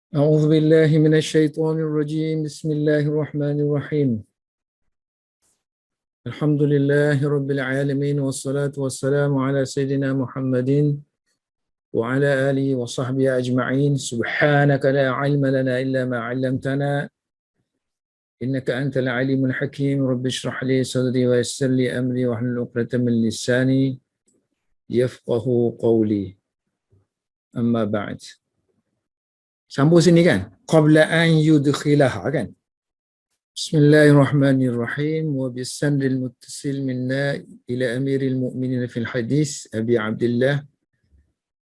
أعوذ بالله من الشيطان الرجيم. بسم الله الرحمن الرحيم. الحمد لله رب العالمين والصلاة والسلام على سيدنا محمد وعلى آله وصحبه أجمعين. سبحانك لا علم لنا إلا ما علمتنا إنك أنت العليم الحكيم. رب اشرح لي صدري ويسر لي أمري واحلل عقدة من لساني يفقه قولي. أما بعد. Sambung sini kan? Qabla an yudkhilaha kan? Bismillahirrahmanirrahim. Wa bisanadil muttasil minna ila amiril mu'minin fil hadis Abi Abdullah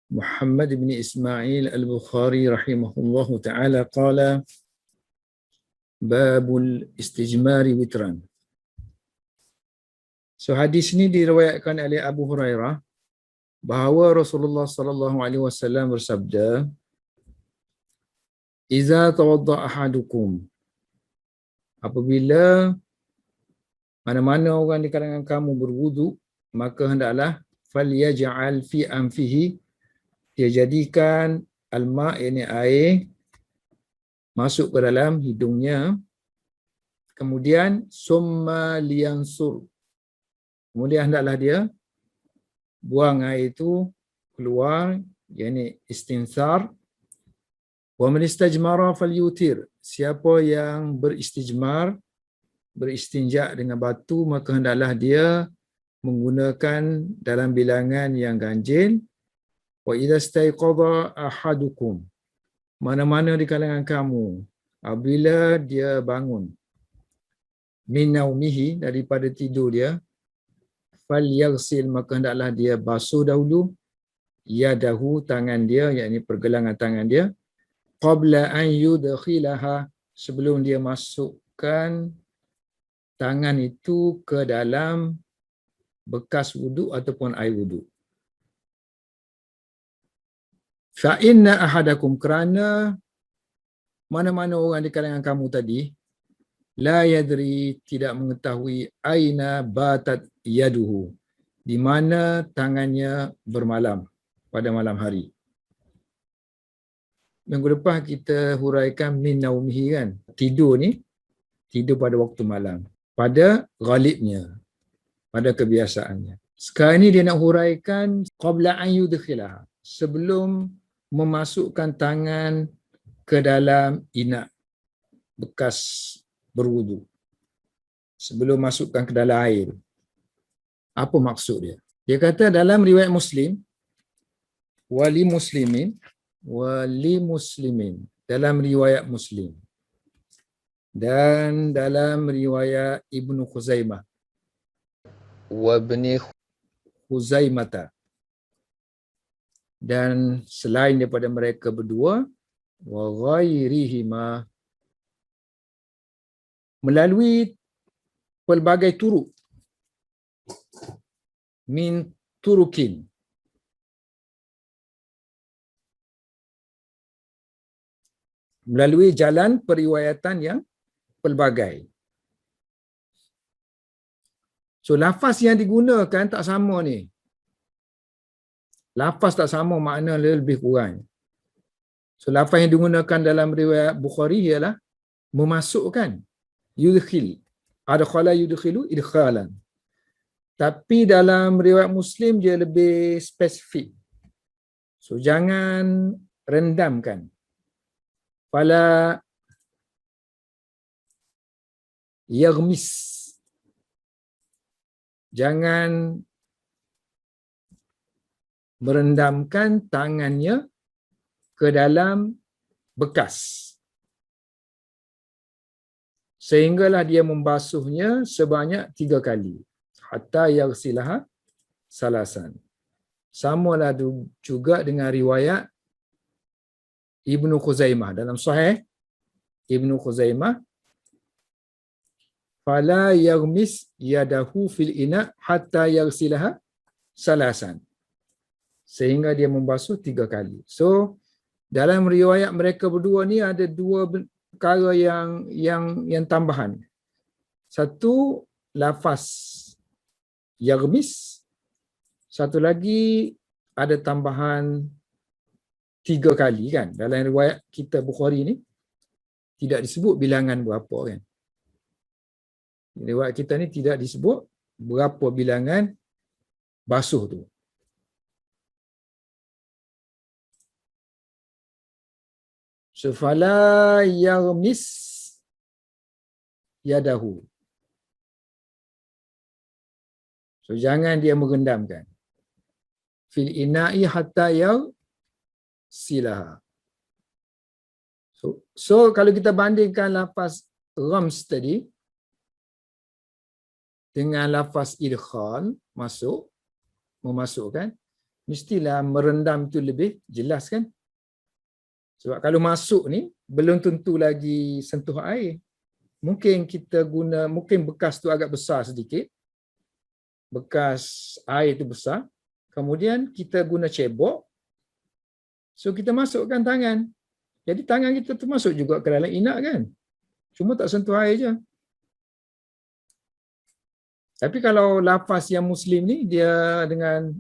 Muhammad bin Ismail al-Bukhari rahimahullahu ta'ala qala babul istijmari witran. So hadis ini diriwayatkan oleh Abu Hurairah bahawa Rasulullah sallallahu alaihi wasallam bersabda, "Iza tawadda ahadukum," apabila mana-mana orang di kalangan kamu berwudu, maka hendaklah falyaj'al fi anfihi, dia jadikan alma, yakni air, masuk ke dalam hidungnya, kemudian summa liyansur, kemudian hendaklah dia buang air itu keluar, yakni istinsar. Wa man istajmara falyutir, siapa yang beristijmar, beristinja dengan batu, maka hendaklah dia menggunakan dalam bilangan yang ganjil. Wa idza staiqadha ahadukum, mana-mana di kalangan kamu apabila dia bangun, min naumihi, daripada tidur dia, falyaghsil, maka hendaklah dia basuh dahulu yadahu, tangan dia, yakni pergelangan tangan dia, qabla an yudkhilaha, sebelum dia masukkan tangan itu ke dalam bekas wudu ataupun air wudu. Fa inna ahadakum, kerana mana-mana orang di kalangan kamu tadi, la yadri, tidak mengetahui, aina batat yaduhu, di mana tangannya bermalam pada malam hari. Minggu lepas kita huraikan min naumihi kan, tidur ni, tidur pada waktu malam, pada ghalibnya, pada kebiasaannya. Sekarang ni dia nak huraikan qabla an yudkhilaha, sebelum memasukkan tangan ke dalam inak bekas berwudu, sebelum masukkan ke dalam air. Apa maksud dia? Dia kata dalam riwayat Muslim, wali muslimin, dalam riwayat Muslim, dan dalam riwayat Ibnu Khuzaimah wa Ibni Khuzaimata, dan selain daripada mereka berdua, wa ghairihima, melalui pelbagai turuk, min turukin, melalui jalan periwayatan yang pelbagai. So lafaz yang digunakan tak sama ni. Lafaz tak sama, makna lebih kurang. So lafaz yang digunakan dalam riwayat Bukhari ialah memasukkan, yudkhil, adkhala yudkhilu idkhalan. Tapi dalam riwayat Muslim dia lebih spesifik. So jangan rendamkan. Fala yaghmis, jangan merendamkan tangannya ke dalam bekas, sehinggalah dia membasuhnya sebanyak 3 kali, hatta yaghsilaha salasan. Samalah juga dengan riwayat Ibnu Khuzaimah, dalam Sahih Ibnu Khuzaimah, fala yaghmis yadahu fil ina hatta yaghsilaha salasan, sehingga dia membasuh 3 kali. So dalam riwayat mereka berdua ni ada 2 perkara yang tambahan. Satu, lafaz yaghmis. Satu lagi ada tambahan 3 kali kan. Dalam riwayat kita Bukhari ni tidak disebut bilangan berapa kan. Riwayat kita ni tidak disebut berapa bilangan basuh tu. So fala yarmis yadahu. So jangan dia merendamkan. Fil ina'i hatta silaha. So kalau kita bandingkan lafaz rams tadi dengan lafaz idkhal, masuk, memasukkan, mestilah merendam itu lebih jelas kan? Sebab kalau masuk ni belum tentu lagi sentuh air. Mungkin kita guna, mungkin bekas tu agak besar sedikit. Bekas air tu besar. Kemudian kita guna cebok. So kita masukkan tangan. Jadi tangan kita tu masuk juga ke dalam inak kan. Cuma tak sentuh air je. Tapi kalau lafaz yang Muslim ni, dia dengan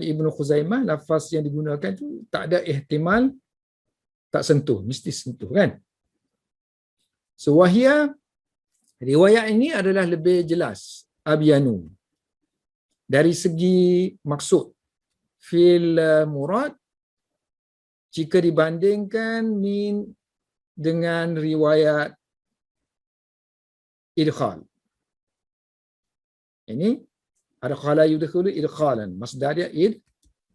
Ibnu Khuzaimah, lafaz yang digunakan tu tak ada ihtimal tak sentuh, mesti sentuh kan. So wahia, riwayat ini adalah lebih jelas, abyanu. Dari segi maksud fil murad, jika dibandingkan dengan riwayat idkhal. Ini adkhala yudkhulu idkhalan. Masdar dia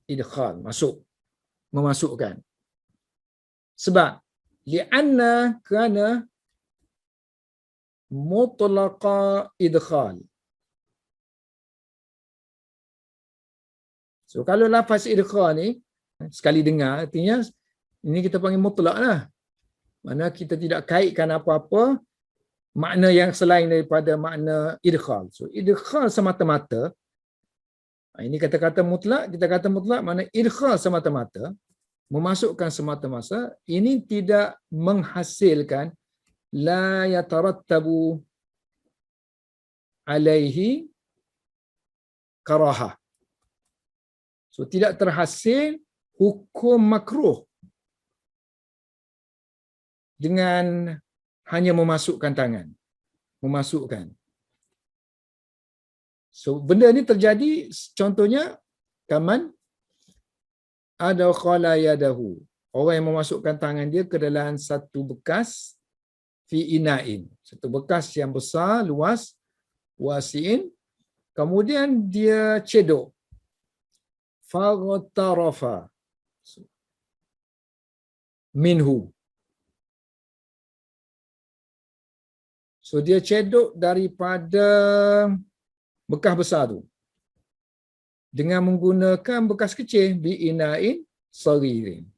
idkhal, masuk, memasukkan. Sebab li'anna kana mutlaqa idkhal. So kalau lafaz idkhal ni sekali dengar, artinya ini kita panggil mutlak lah. Mana kita tidak kaitkan apa-apa makna yang selain daripada makna idkhal. So idkhal semata-mata, ini kata-kata mutlak, kita kata mutlak makna idkhal semata-mata, memasukkan semata-mata, ini tidak menghasilkan la yatarattabu alaihi karahah. So tidak terhasil hukum makruh dengan hanya memasukkan tangan. Memasukkan. So benda ni terjadi, contohnya kaman ada khala yadahu. Orang yang memasukkan tangan dia ke dalam satu bekas fi ina'in. Satu bekas yang besar, luas, wasi'in. Kemudian dia cedok. Faghtarafa minhu. So dia cedok daripada bekas besar tu dengan menggunakan bekas kecil, bi ina'in saghirin.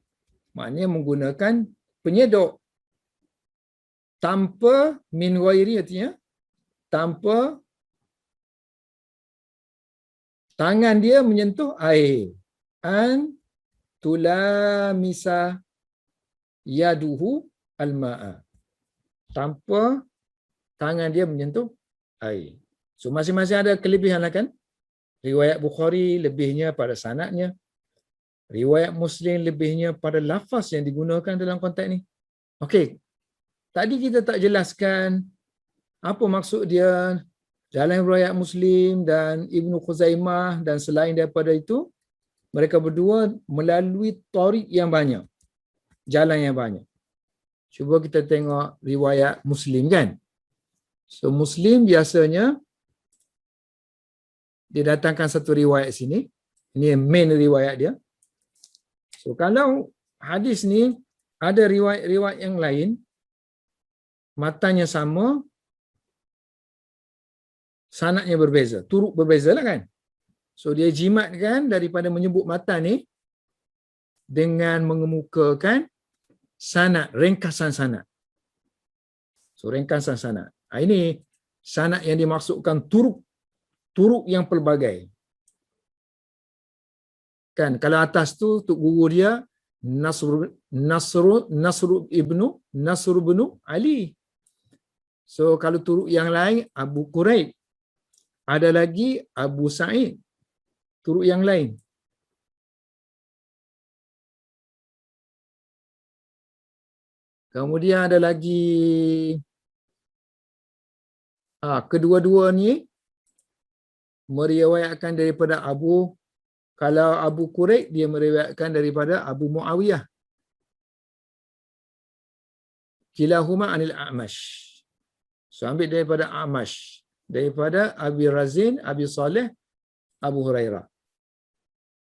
Maknanya menggunakan penyedok tanpa min ghairi, artinya tanpa tangan dia menyentuh air. An tulamisa yaduhu al-ma'a. Tanpa tangan dia menyentuh air. So masing-masing ada kelebihan lah kan. Riwayat Bukhari lebihnya pada sanadnya. Riwayat Muslim lebihnya pada lafaz yang digunakan dalam konteks ni. Okey. Tadi kita tak jelaskan apa maksud dia dalam riwayat Muslim dan Ibnu Khuzaimah dan selain daripada itu, mereka berdua melalui tariq yang banyak. Jalan yang banyak. Cuba kita tengok riwayat Muslim kan. So Muslim biasanya dia datangkan satu riwayat sini. Ini main riwayat dia. So kalau hadis ni ada riwayat-riwayat yang lain, matanya sama, sanadnya berbeza, turut berbeza lah kan. So dia jimatkan daripada menyebut matan ni dengan mengemukakan sanad, ringkasan sanad. So ringkasan sanad. Ini sanad yang dimaksudkan turuk yang pelbagai. Kan kalau atas tu tok guru dia Nasr ibnu Ali. So kalau turuk yang lain Abu Quraib. Ada lagi Abu Sa'id. Turuk yang lain. Kemudian ada lagi kedua-dua ni meriwayatkan daripada kalau Abu Quraib dia meriwayatkan daripada Abu Muawiyah. Kilahuma anil A'mash. So ambil daripada A'mash, daripada Abi Razin, Abi Saleh, Abu Hurairah.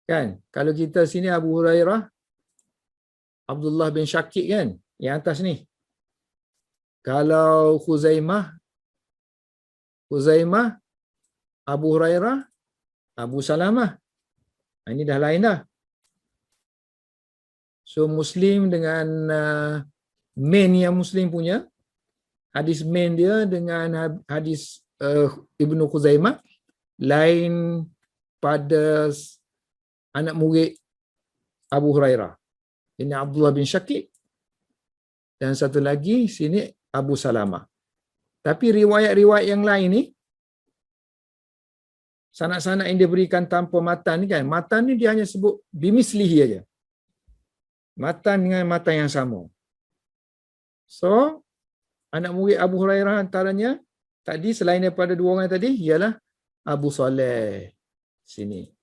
Kan? Kalau kita sini Abu Hurairah, Abdullah bin Syakik kan? Yang atas ni. Kalau Khuzaimah, Abu Hurairah, Abu Salamah. Ini dah lain dah. So Muslim dengan main yang Muslim punya, hadis main dia dengan hadis Ibnu Khuzaimah lain pada anak murid Abu Hurairah. Ini Abdullah bin Syakik. Dan satu lagi sini Abu Salamah. Tapi riwayat-riwayat yang lain ni, sanad-sanad yang dia berikan tanpa matan ni kan, matan ni dia hanya sebut bimislihi aja. Matan dengan matan yang sama. So, anak murid Abu Hurairah antaranya tadi selain daripada dua orang tadi ialah Abu Saleh sini.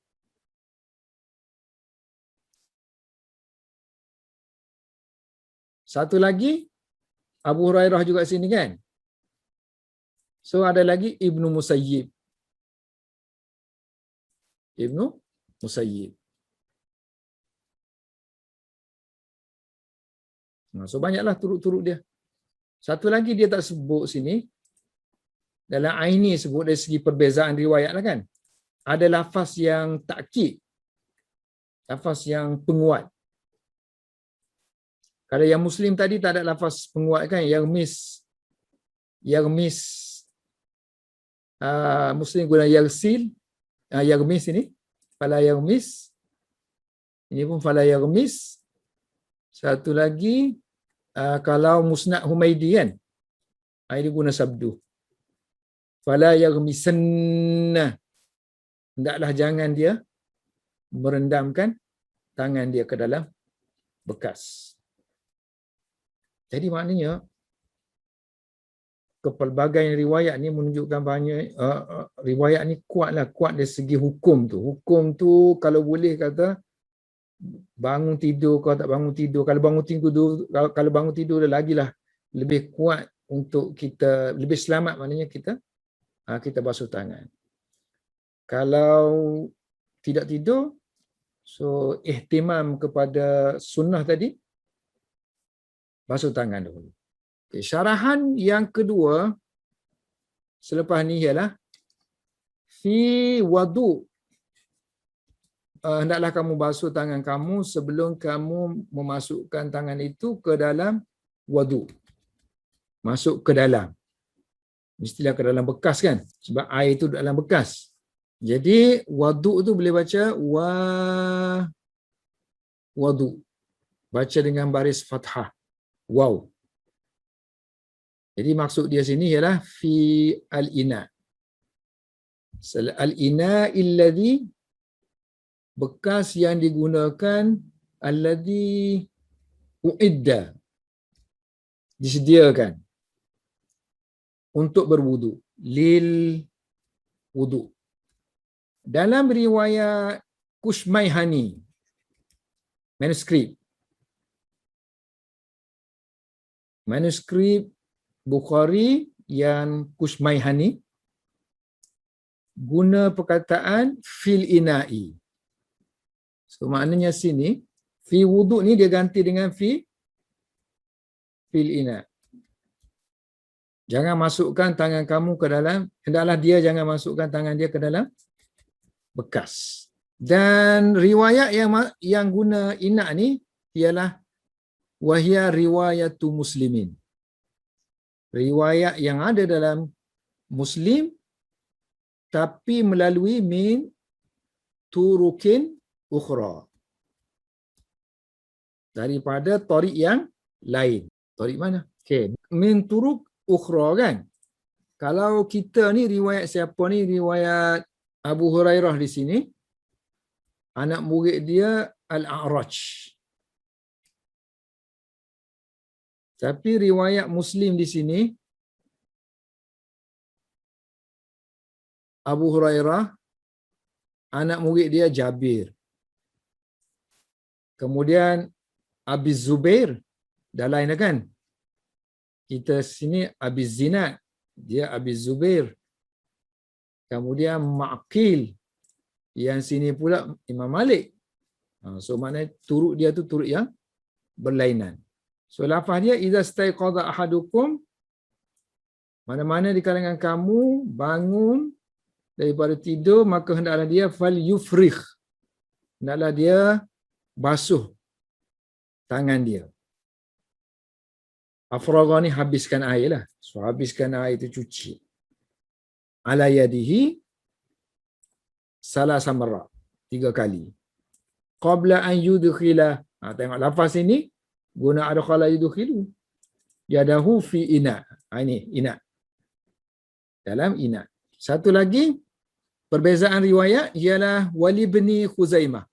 Satu lagi Abu Hurairah juga sini kan. So ada lagi Ibnu Musayyib. Ibnu Musayyib. So banyaklah turut-turut dia. Satu lagi dia tak sebut sini. Dalam Aini sebut dari segi perbezaan riwayat lah kan. Ada lafaz yang takkid. Lafaz yang penguat. Kalau yang Muslim tadi tak ada lafaz penguat kan. Yang miss Muslim guna yarsil. Yarmis ini. Fala yarmis. Ini pun fala yarmis. Satu lagi. Kalau Musnad Humaidi kan. Ini guna sabdu. Fala yarmisanna. Hendaklah jangan dia merendamkan tangan dia ke dalam bekas. Jadi maknanya kepelbagaian riwayat ni menunjukkan banyak riwayat ni kuat dari segi hukum tu. Hukum tu kalau boleh kata bangun tidur, kalau tak bangun tidur, kalau bangun tidur lagilah lebih kuat untuk kita, lebih selamat maknanya kita basuh tangan. Kalau tidak tidur, so ihtimam kepada sunnah tadi, basuh tangan dulu. Okay, syarahan yang kedua selepas ni ialah fi wadu. Hendaklah kamu basuh tangan kamu sebelum kamu memasukkan tangan itu ke dalam wadu. Masuk ke dalam. Mestilah ke dalam bekas kan? Sebab air itu dalam bekas. Jadi wadu tu boleh baca wadu. Baca dengan baris fathah. Wow. Jadi maksud dia sini ialah fi al-ina. Al-ina alladhi, bekas yang digunakan, alladhi uidda, disediakan untuk berwudu, lil wudu. Dalam riwayat Kushmayhani manuskrip Bukhari yang Kushmayhani guna perkataan fil ina'i. So maknanya sini fi wudu ni dia ganti dengan fil ina. Jangan masukkan tangan kamu ke dalam, hendaklah dia jangan masukkan tangan dia ke dalam bekas. Dan riwayat yang guna ina ni ialah wahia riwayatu muslimin. Riwayat yang ada dalam Muslim tapi melalui min turukin ukhra. Daripada tariq yang lain. Tariq mana? Okey, min turuk ukhra kan. Kalau kita ni riwayat siapa ni? Riwayat Abu Hurairah di sini. Anak murid dia Al-A'raj. Tapi riwayat Muslim di sini, Abu Hurairah, anak murid dia Jabir. Kemudian Abi Zubair, dah lain dah kan? Kita sini Abi Zinad, dia Abi Zubair. Kemudian Ma'qil, yang sini pula Imam Malik. So maknanya turut dia tu turut yang berlainan. So lafaz dia idza staiqadha ahadukum, mana-mana di kalangan kamu bangun daripada tidur, maka hendaklah dia fal yufrigh, hendaklah dia basuh tangan dia. Afragha ni habiskan air lah. So habiskan air itu cuci. Ala yadihi salasa marra, 3 kali. Qabla an yudkhila. Tengok lafaz ini guna adkhala yudkhilu. Yadahu fi ina. Ini ina. Dalam ina. Satu lagi perbezaan riwayat ialah Wali bin Khuzaimah.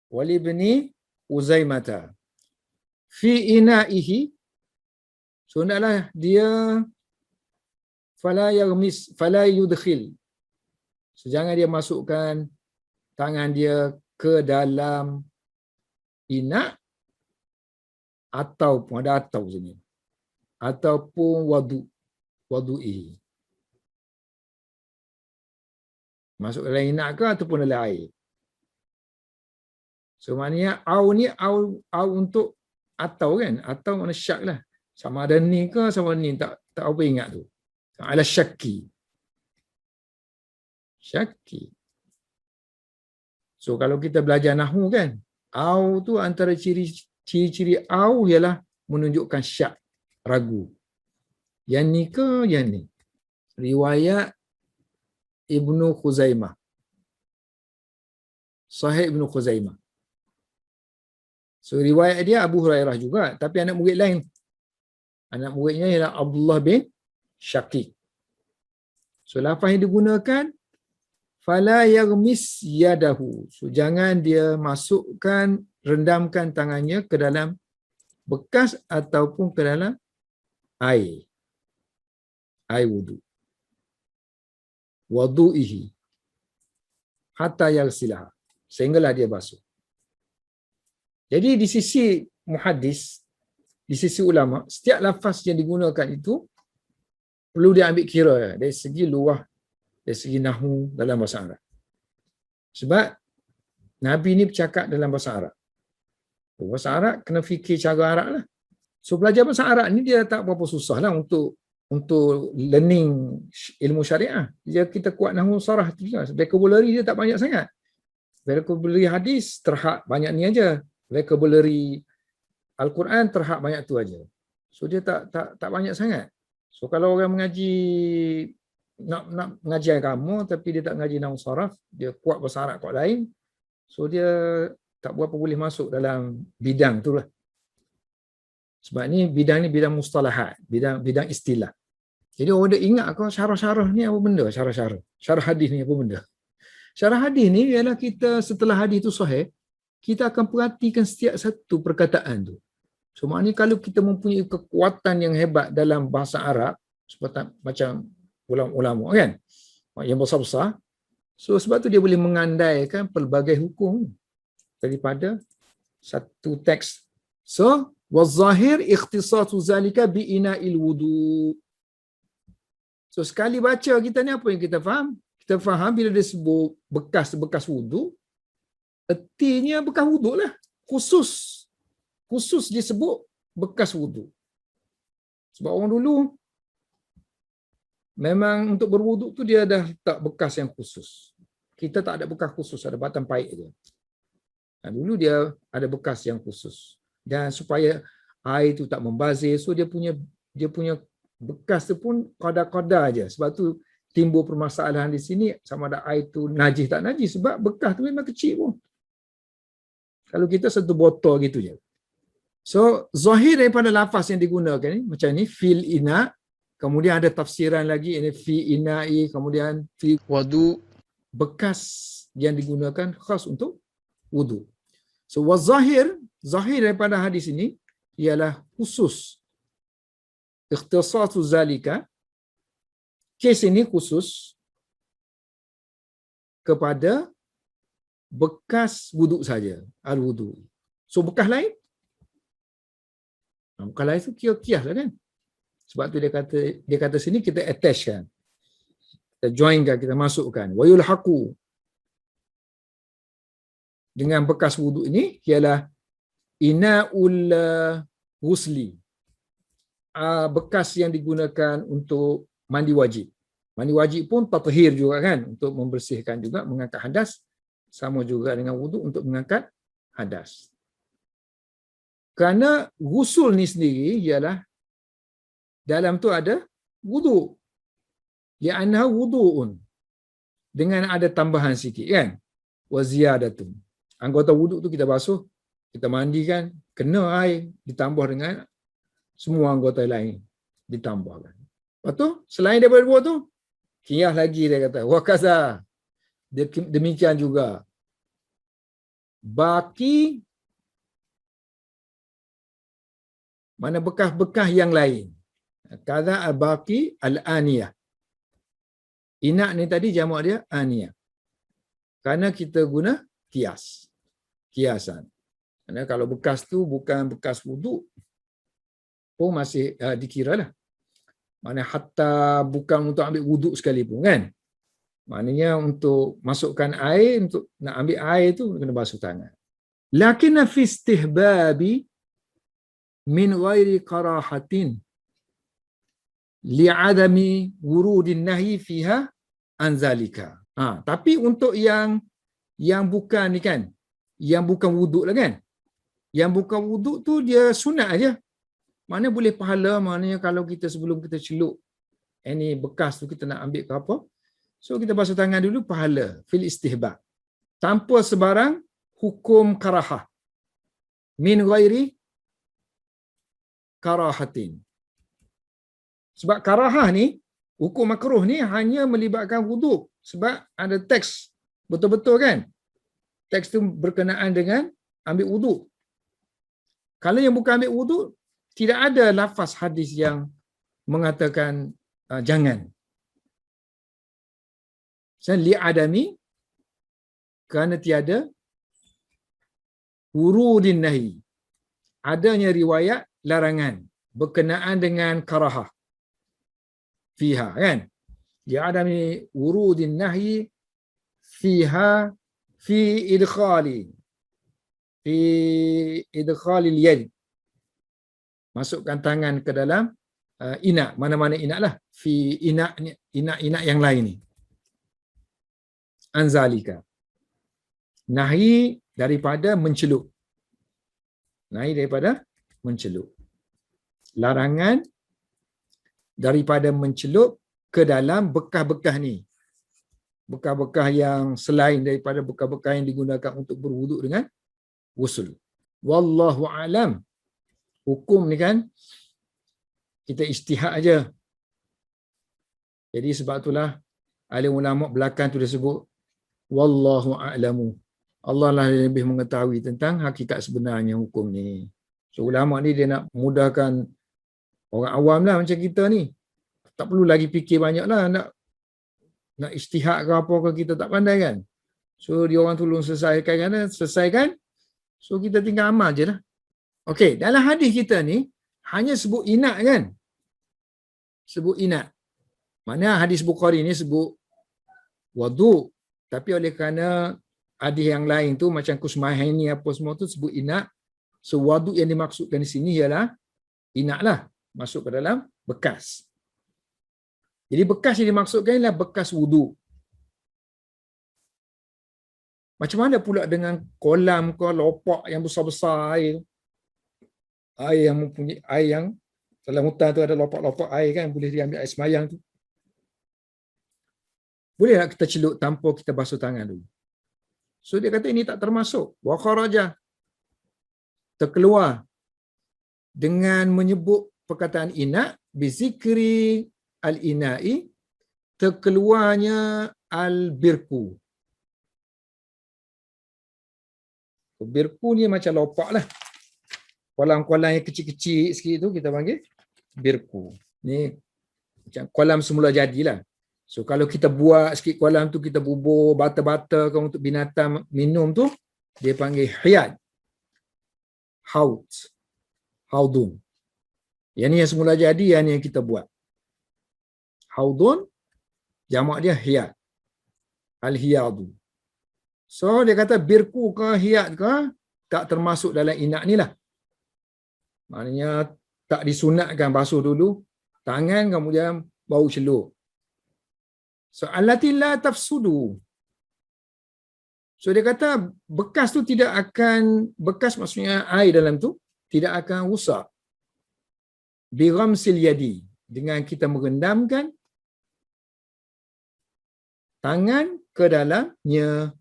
Wali bin Khuzaimah fi ina'ihi, so hendaklah dia fala yaghmis fala yudkhil, so jangan dia masukkan tangan dia ke dalam ina, ataupun ada atau sini, ataupun wadu'i, masuk dalam ina ke ataupun dalam air. So maknanya au ni au untuk atau kan, atau mana syak lah, sama ada ni ke sama ni, tak apa ingat tu, ala syakki. So kalau kita belajar nahwu kan, au tu antara ciri-ciri au ialah menunjukkan syak, ragu. Yang ni ke yang ni? Riwayat Ibnu Khuzaimah, Sahih Ibnu Khuzaimah. So riwayat dia Abu Hurairah juga, tapi anak murid lain. Anak muridnya ialah Abdullah bin Syaqiq. So lafaz yang digunakan fala yaghmis yadahu. So jangan dia masukkan, rendamkan tangannya ke dalam bekas ataupun ke dalam air wudu. Wadu'ihi hatta yaghsilaha, sehinggalah dia basuh. Jadi di sisi muhaddis, di sisi ulama, setiap lafaz yang digunakan itu perlu diambil kira dari segi luah, dari segi nahwu dalam bahasa Arab. Sebab Nabi ni bercakap dalam bahasa Arab. Bahasa Arab kena fikir cara Arab lah. So belajar bahasa Arab ni dia tak berapa susah lah untuk learning ilmu syariah. Dia kita kuat nahwu sarah tu juga. Vocabulary dia tak banyak sangat. Vocabulary hadis terhad banyak ni aja. Vocabulary Al-Quran terhad banyak tu aja. So dia tak banyak sangat. So kalau orang mengaji nak mengaji agama tapi dia tak mengaji nahwu saraf, dia kuat bahasa Arab kuat lain, so dia tak berapa boleh masuk dalam bidang tu lah. Sebab ni bidang mustalahat, bidang istilah. Jadi orang dia ingat kau syarah-syarah ni apa benda, syarah-syarah. Syarah hadis ni apa benda. Syarah hadis ni ialah kita setelah hadis tu sahih, kita akan perhatikan setiap satu perkataan tu. So maknanya kalau kita mempunyai kekuatan yang hebat dalam bahasa Arab, seperti macam ulama-ulama kan, yang besar-besar, so sebab tu dia boleh mengandaikan pelbagai hukum daripada satu teks. So wazahir ikhtisatu zalika bi ina'il wudu. So sekali baca kita ni apa yang kita faham? Kita faham bila dia sebut bekas wudu, ertinya bekas wudu lah. Khusus disebut bekas wudu. Sebab orang dulu memang untuk berwuduk tu dia dah tak bekas yang khusus. Kita tak ada bekas khusus, ada batang paik je. Dulu dia ada bekas yang khusus. Dan supaya air tu tak membazir, so dia punya bekas tu pun kadar-kadar je. Sebab tu timbul permasalahan di sini sama ada air tu najis tak najis, sebab bekas tu memang kecil pun. Kalau kita satu botol gitu je. So zahir daripada lafaz yang digunakan ni macam ni, fil ina, kemudian ada tafsiran lagi ini fi ina'i, kemudian fi wudu, bekas yang digunakan khas untuk wudu. So zahir daripada hadis ini ialah khusus. Ikhtisasu zalika, kes ini khusus kepada bekas wuduk saja, al-wudu. So bekas lain, bekas lain tu kias lah kan. Sebab tu dia kata sini kita attach kan. Kita joinkan, kita masukkan. Wa yulhaqu, dengan bekas wuduk ini ialah ina'ul ghusli, bekas yang digunakan untuk mandi wajib. Mandi wajib pun tathhir juga kan, untuk membersihkan juga, mengangkat hadas. Sama juga dengan wuduk untuk mengangkat hadas. Kerana ghusul ni sendiri ialah dalam tu ada wuduk. Li'annaha wudu'un. Dengan ada tambahan sikit kan. Wa ziyadatun. Anggota wuduk tu kita basuh, kita mandikan, kena air ditambah dengan semua anggota lain ditambahkan. Lepas tu, selain daripada dua tu, kias lagi dia kata. Wa kaza. Demikian juga. Baki, mana bekas-bekas yang lain. Kaza al-baqi al-aniyah. Inak ni tadi jamak dia aniyah. Kerana kita guna kiasan. Kerana kalau bekas tu bukan bekas wuduk pun masih dikira lah. Mana hatta bukan untuk ambil wuduk sekalipun kan. Maknanya untuk masukkan air, untuk nak ambil air tu kena basuh tangan. Lakinna fi istihbabi min ghairi karahatin li'adami wurudin nahi fiha anzalika. Tapi untuk yang bukan ni kan, yang bukan wuduk lah kan. Yang bukan wuduk tu dia sunat aja. Mana boleh pahala, maknanya kalau kita sebelum kita celup ini bekas tu kita nak ambil ke apa, so kita basuh tangan dulu, pahala fil istihbab. Tanpa sebarang hukum karahah. Min ghairi karahatin. Sebab karahah ni, hukum makruh ni hanya melibatkan wuduk. Sebab ada teks betul-betul kan. Teks tu berkenaan dengan ambil wuduk. Kalau yang bukan ambil wuduk, tidak ada lafaz hadis yang mengatakan jangan. Li'adami, kerana tiada wurudin nahi, adanya riwayat larangan berkenaan dengan karahah fiha kan. Li'adami wurudin nahi fiha fi idkhali al-yad, masukkan tangan ke dalam inak, mana-mana inak lah, fi inak yang lain ni. Anzalika, nahi daripada mencelup. Nahi daripada mencelup. Larangan daripada mencelup ke dalam bekas-bekas ni. Bekas-bekas yang selain daripada bekas-bekas yang digunakan untuk berwuduk dengan wusul. Wallahu alam. Hukum ni kan kita ijtihad aja. Jadi sebab itulah alim ulama belakang tu dia sebut wallahu a'lamu. Allah lah yang lebih mengetahui tentang hakikat sebenarnya hukum ni. So ulama ni dia nak mudahkan orang awam lah macam kita ni. Tak perlu lagi fikir banyak lah nak ijtihad ke apa ke, kita tak pandai kan. So dia orang tolong selesaikan. So kita tinggal amal je lah. Okey, dalam hadis kita ni hanya sebut inak kan. Sebut inak. Mana hadis Bukhari ni sebut wudu, tapi oleh kerana hadis yang lain tu macam Kusmaini apa semua tu sebut inak. So wudu yang dimaksudkan di sini ialah inak lah, masuk ke dalam bekas. Jadi bekas yang dimaksudkan ialah bekas wudu. Macam mana pula dengan kolam ke lopak yang besar-besar air tu? Air yang mempunyai air yang dalam hutan tu ada lopak-lopak air kan, boleh diambil air semayang tu. Boleh tak kita celup tanpa kita basuh tangan dulu? So dia kata ini tak termasuk. Wa kharaja, terkeluar dengan menyebut perkataan inak, bizikri al-ina'i, terkeluarnya al-birku. Birku ni macam lopak lah. Kolam-kolam yang kecil-kecil sikit tu kita panggil birku. Ni macam kolam semula jadilah. So kalau kita buat sikit kolam tu, kita bubur bata-bata untuk binatang minum tu, dia panggil hiyad. Haud. Haudun. Yang ni yang semula jadi, yang ni yang kita buat. Haudun, jamak dia hiyad. Al-hiyadu. So dia kata birku ke hiyad ke, tak termasuk dalam inak ni lah. Maknanya tak disunatkan basuh dulu tangan kemudian baru celup. So allati la tafsudu. So dia kata bekas tu tidak akan, bekas maksudnya air dalam tu tidak akan rusak. Bi ghamsil yadi, dengan kita merendamkan tangan ke dalamnya,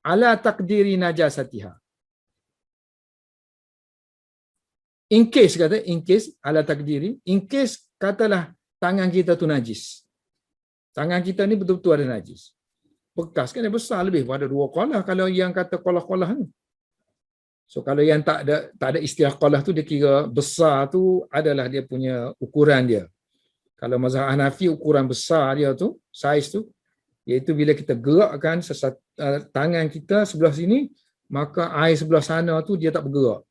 ala takdiri najasatiha. In case kata, in case ala takdiri, in case katalah tangan kita tu najis. Tangan kita ni betul-betul ada najis. Bekas kan dia besar lebih pada 2 qalah kalau yang kata qalah-qalah ni. So kalau yang tak ada istilah qalah tu, dia kira besar tu adalah dia punya ukuran dia. Kalau mazhab Hanafi, ukuran besar dia tu, saiz tu, iaitu bila kita gerakkan tangan kita sebelah sini, maka air sebelah sana tu dia tak bergerak.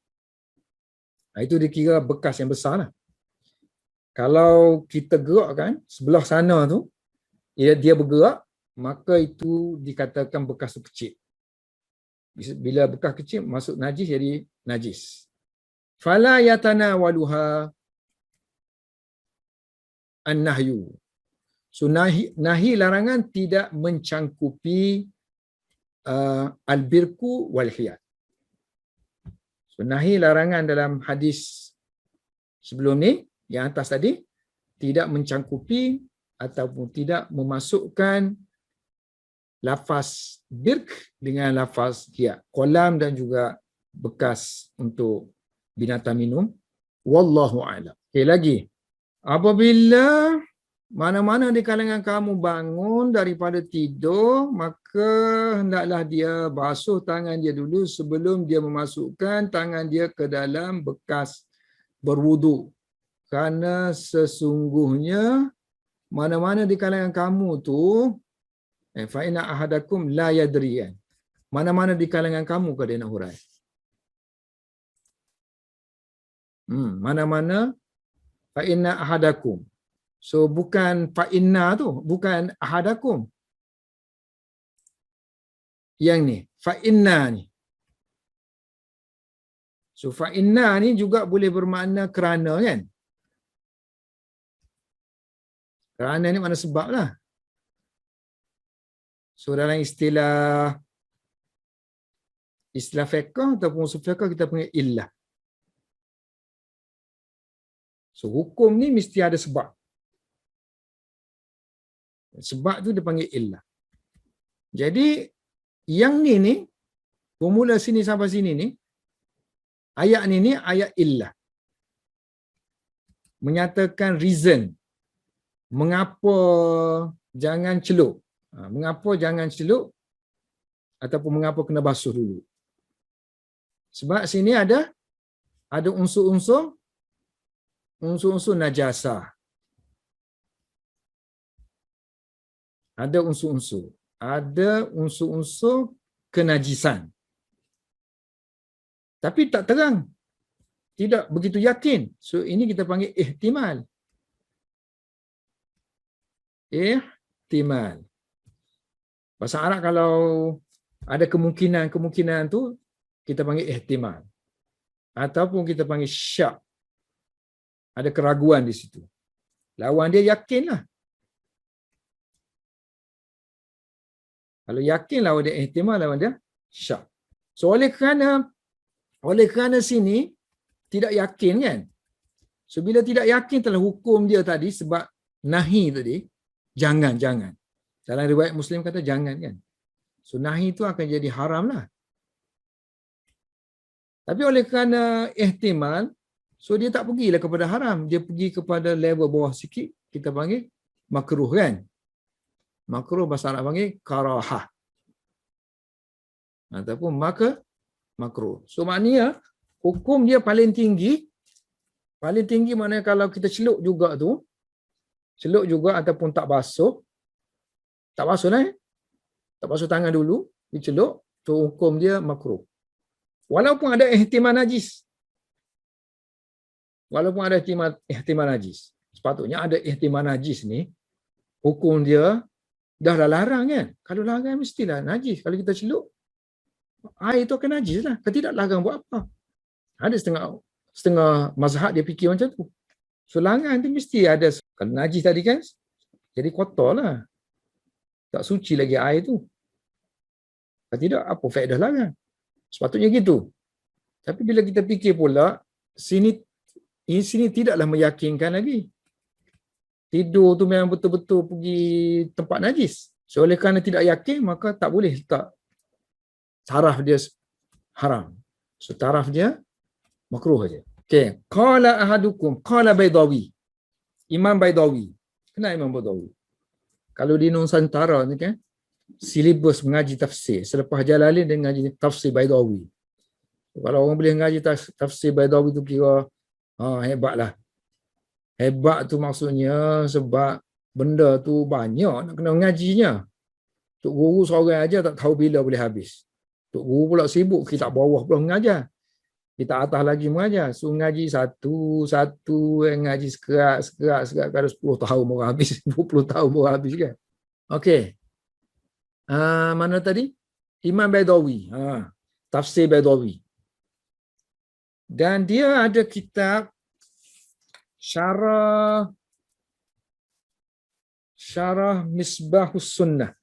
Itu dikira bekas yang besar lah. Kalau kita gerakkan sebelah sana tu, dia bergerak, maka itu dikatakan bekas tu kecil. Bila bekas kecil masuk najis, jadi najis. Fala yatanawaluha an-nahyu. So nahi larangan tidak mencangkupi al-birku wal hiyad. So nahi larangan dalam hadis sebelum ni, yang atas tadi, tidak mencangkupi ataupun tidak memasukkan lafaz birk dengan lafaz hiyad. Kolam dan juga bekas untuk binatang minum. Wallahu a'lam. Okay, lagi. Apabila mana-mana di kalangan kamu bangun daripada tidur, maka hendaklah dia basuh tangan dia dulu sebelum dia memasukkan tangan dia ke dalam bekas berwuduk. Kerana sesungguhnya mana-mana di kalangan kamu tu, fa inna ahadakum la yadri, kan? Mana-mana di kalangan kamu ke dia nak hurai? Mana-mana fa inna ahadakum. So bukan fa inna tu, bukan ahadakum. Yang ni, fa inna ni. So fa inna ni juga boleh bermakna kerana, kan? Kerana ni makna sebab lah. So dalam istilah fiqh ataupun usul fiqh kita panggil illah. So hukum ni mesti ada sebab. Sebab tu dia panggil illah. Jadi yang ni bermula sini sampai sini ni, ayat ni ayat illah. Menyatakan reason mengapa jangan celup. Mengapa jangan celup ataupun mengapa kena basuh dulu. Sebab sini ada unsur-unsur najasah. Ada unsur-unsur kenajisan. Tapi tak terang. Tidak begitu yakin. So ini kita panggil ihtimal. Ihtimal. Bahasa Arab kalau ada kemungkinan tu kita panggil ihtimal. Ataupun kita panggil syak. Ada keraguan di situ. Lawan dia yakinlah. Kalau yakin lawan dia ihtimal, lawan dia syak. So oleh kerana sini tidak yakin, kan? So bila tidak yakin telah hukum dia tadi sebab nahi tadi, jangan. Dalam riwayat Muslim kata jangan, kan? So nahi itu akan jadi haram lah. Tapi oleh kerana ihtimal, so dia tak pergilah kepada haram, dia pergi kepada level bawah sikit, kita panggil makruh, kan? Makruh bahasa Arab panggil karahah. ataupun makruh. So maknanya hukum dia paling tinggi maknanya kalau kita celup juga ataupun tak basuh lah, tak basuh tangan dulu, dicelup, so hukum dia makruh. Walaupun ada ihtimal najis. Sepatutnya ada ihtimal najis ni, hukum dia dah larang kan. Kalau larang mestilah najis. Kalau kita celup, air tu akan najis lah. Kalau tidak larang buat apa? Ada setengah mazhab dia fikir macam tu. So larang tu mesti ada. Kalau najis tadi kan, jadi kotor lah. Tak suci lagi air tu. Kalau tidak, apa faedah larang? Sepatutnya gitu. Tapi bila kita fikir pula, sini tidaklah meyakinkan lagi. Tidur tu memang betul-betul pergi tempat najis. So, oleh kerana tidak yakin, maka tak boleh letak taraf dia haram. So, taraf dia makruh saja. Okay. Qala ahadukum, qala Baydawi. Imam Baydawi. Kenapa Imam Baydawi? Kalau di Nusantara ni kan, silibus mengaji tafsir. Selepas Jalalain dia mengaji tafsir Baydawi. Kalau orang boleh mengaji tafsir Baydawi tu kira hebatlah. Hebat tu maksudnya sebab benda tu banyak nak kena mengajinya. Tok guru seorang aja tak tahu bila boleh habis. Tok guru pula sibuk, kita bawah pula mengajar. Kita atas lagi mengajar. So mengaji satu, mengaji sekerat kalau 10 tahun baru habis, 20 tahun baru habis kan. Okey. Mana tadi? Imam Baydawi. Tafsir Baydawi. Dan dia ada kitab Syarah Misbahus Sunnah.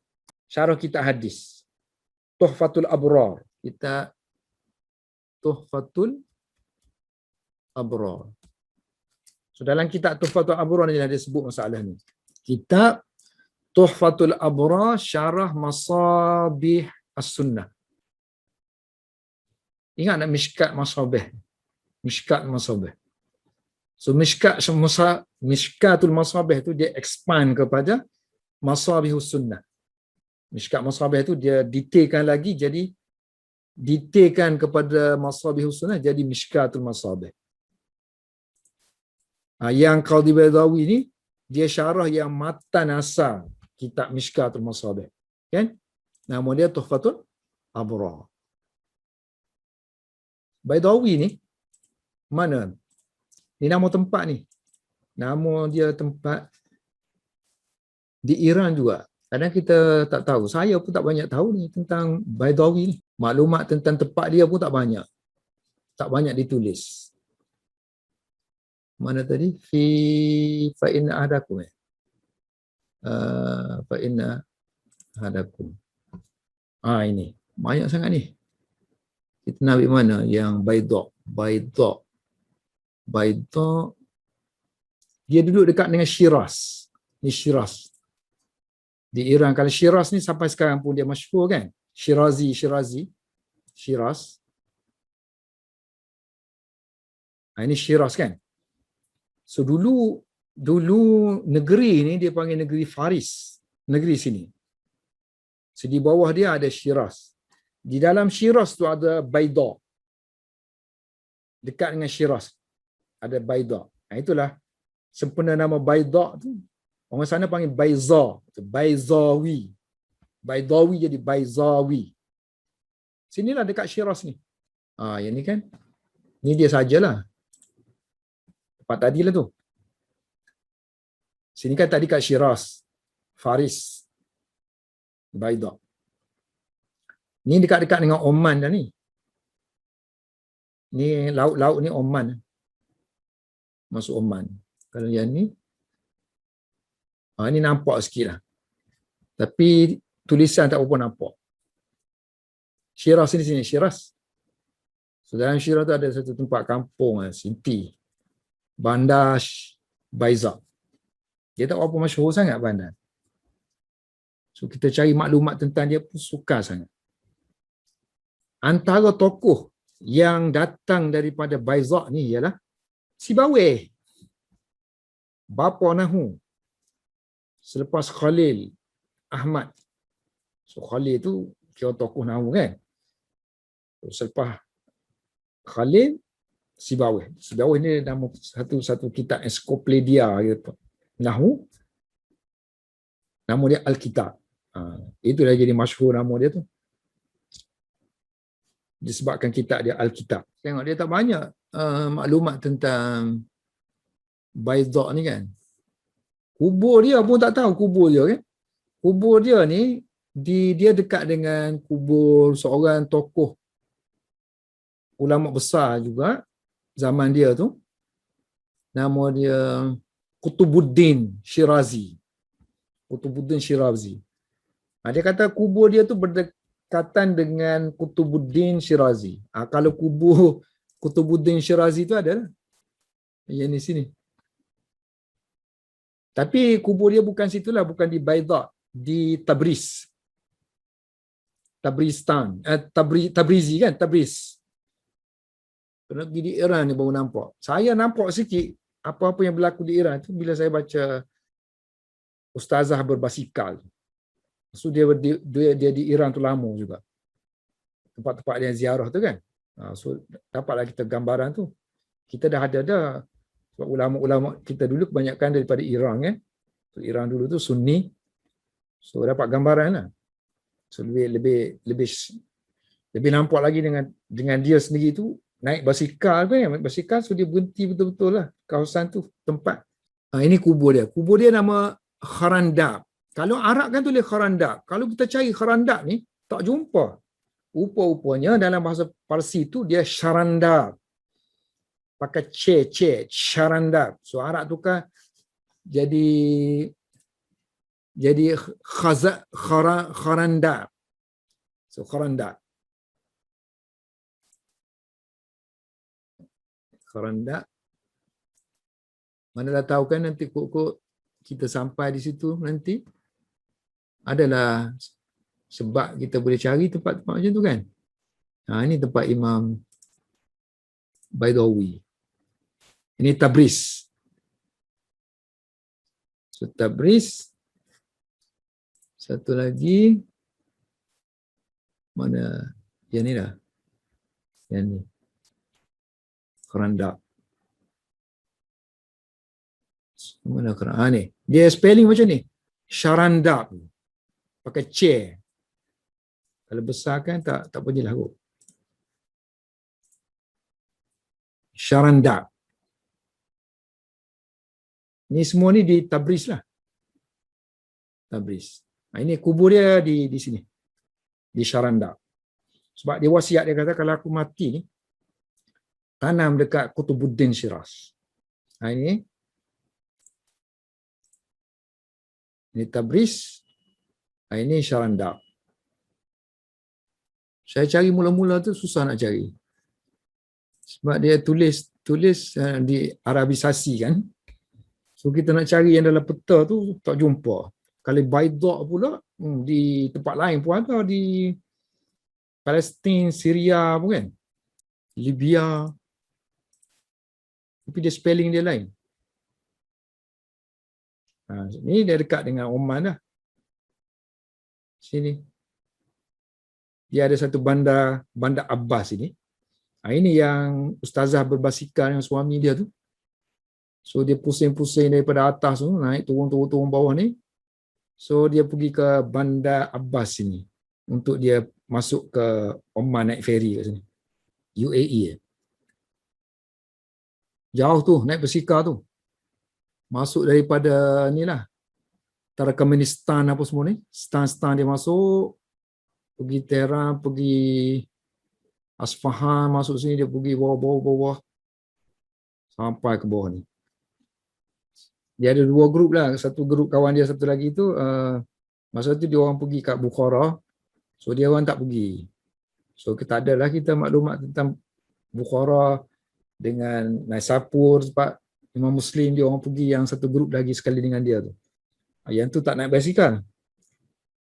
Syarah kitab hadis. Tuhfatul Abrar. Kitab Tuhfatul Abrar. So dalam kitab Tuhfatul Abrar ni ada sebut masalah ni. Kitab Tuhfatul Abrar Syarah Masabih As-Sunnah. Ingat nak Mishkat Masabih. So Mishkatul Masabih tu dia expand kepada Masabihus Sunnah. Mishkat Masabih tu dia detailkan lagi, jadi detailkan kepada Masabihus Sunnah jadi Mishkatul Masabih. Yang Qadhi Baydawi ni dia syarah yang matan asal kitab Mishkatul Masabih. Kan? Nama dia Tuhfatul Abrar. Baydawi ni mana? Ni nama tempat ni. Nama dia tempat di Iran juga. Kadang kita tak tahu. Saya pun tak banyak tahu ni tentang Baydawi ni. Maklumat tentang tempat dia pun tak banyak. Tak banyak ditulis. Mana tadi? Fa inna ahadakum. Fa inna ahadakum. Ini. Banyak sangat ni. Kita nak ambil mana? Yang Bayda. Dia duduk dekat dengan Shiraz. Ni Shiraz. Di Iran. Kalau Shiraz ni sampai sekarang pun dia masyhur kan? Shirazi. Shiraz. Ini Shiraz kan? So dulu negeri ni dia panggil negeri Faris. Negeri sini. So di bawah dia ada Shiraz. Di dalam Shiraz tu ada Bayda. Dekat dengan Shiraz ada Bayda. Itulah sempena nama Bayda tu. Orang sana panggil Bayza. Bayzawi. Baydawi jadi Bayzawi. Sinilah dekat Shiraz ni. Yang ni kan. Ni dia sajalah. Tempat tadi lah tu. Sini kan tadi kat Shiraz. Faris. Bayda. Ni dekat-dekat dengan Oman dah ni. Ni laut-laut ni Oman. Masuk Oman. Kalau yang ni, ni nampak sikit lah. Tapi tulisan tak berapa nampak. Shiraz ni sini, Shiraz. So dalam Shiraz tu ada satu tempat kampung, Sinti. Bandar Baizak. Dia tak berapa masyhur sangat bandar. So kita cari maklumat tentang dia pun sukar sangat. Antara tokoh yang datang daripada Baizak ni ialah Sibawayh. Bapa Nahu. Selepas Khalil Ahmad. So Khalil tu kira tokoh Nahu kan. Selepas Khalil, Sibawih. Sibawih ni nama satu kitab ensiklopedia gitu. Nahwu, nama dia Alkitab. Itu dah jadi masyhur nama dia tu. Disebabkan kitab dia Alkitab. Tengok dia tak banyak maklumat tentang Baydha ni kan. Kubur dia pun tak tahu kubur dia kan. Kubur dia ni dia dekat dengan kubur seorang tokoh ulama besar juga zaman dia tu. Nama dia Qutubuddin Shirazi. Qutubuddin Shirazi. Dia kata kubur dia tu berdekatan dengan Qutubuddin Shirazi. Kalau kubur Qutubuddin Shirazi tu ada lah. Yang di sini. Tapi kubur dia bukan situlah, bukan di Baydha, di Tabriz. Tabristan. Tabrizi kan? Tabriz. Kena pergi di Iran ni baru nampak. Saya nampak sikit apa-apa yang berlaku di Iran tu bila saya baca Ustazah berbasikal. So dia di Iran tu lama juga. Tempat-tempat yang ziarah tu kan. So dapatlah kita gambaran tu. Kita dah ada dah. Sebab ulama-ulama kita dulu kebanyakan daripada Iran kan. So, Iran dulu tu Sunni. So dapat gambaran lah. So lebih nampak lagi dengan dia sendiri tu naik basikal kan. Naik basikal so dia berhenti betul-betul lah kawasan tu tempat. Ini kubur dia. Kubur dia nama Kharandab. Kalau Arab kan tulis Kharandab. Kalau kita cari Kharandab ni tak jumpa. Rupa-rupanya dalam bahasa Parsi tu dia Sharandab. Pakai Sharandab. So Arab tu kan jadi Kharandab. So Kharandab. Kharandab. Mana dah tahu kan nanti kok kita sampai di situ nanti. Adalah sebab kita boleh cari tempat-tempat macam tu kan. Ini tempat Imam Baydawi. Ini Tabriz. So Tabriz. Satu lagi. Mana? Yang ni dah. Yang ni. Kharandab. Mana Kharandab? Ni. Dia spelling macam ni. Sharandab. Pakai chair. Kalau besar kan tak bunyilah kot. Sharandab. Ni semua ni di Tabriz lah. Tabriz. Ini kubur dia di sini. Di Sharandab. Sebab dia wasiat dia kata kalau aku mati ni tanam dekat Qutubuddin Shiraz. Ini Tabriz. Ini Sharandab. Saya cari mula-mula tu susah nak cari. Sebab dia tulis di Arabisasi kan. So kita nak cari yang dalam peta tu tak jumpa. Kalau Baydha pula di tempat lain pun ada, di Palestin, Syria pun kan. Libya. Tapi dia spelling dia lain. Ni dia dekat dengan Oman lah. Sini. Dia ada satu bandar Abbas ini. Ini yang ustazah berbasikal dengan suami dia tu. So dia pusing-pusing daripada atas tu, naik turun bawah ni. So dia pergi ke bandar Abbas ini untuk dia masuk ke Oman naik feri kat sini. UAE. Jauh tu naik basikal tu. Masuk daripada ni lah. Turkmenistan apa semua ni. Stan dia masuk. Pergi Tehran, pergi Asfahan, masuk sini dia pergi bawah. Sampai ke bawah ni. Dia ada dua grup lah. Satu grup kawan dia, satu lagi tu. Masa tu dia orang pergi kat Bukhara. So dia orang tak pergi. So kita adalah kita maklumat tentang Bukhara dengan Naisapur. Sebab Imam Muslim dia orang pergi yang satu grup lagi sekali dengan dia tu. Yang tu tak naik basikal.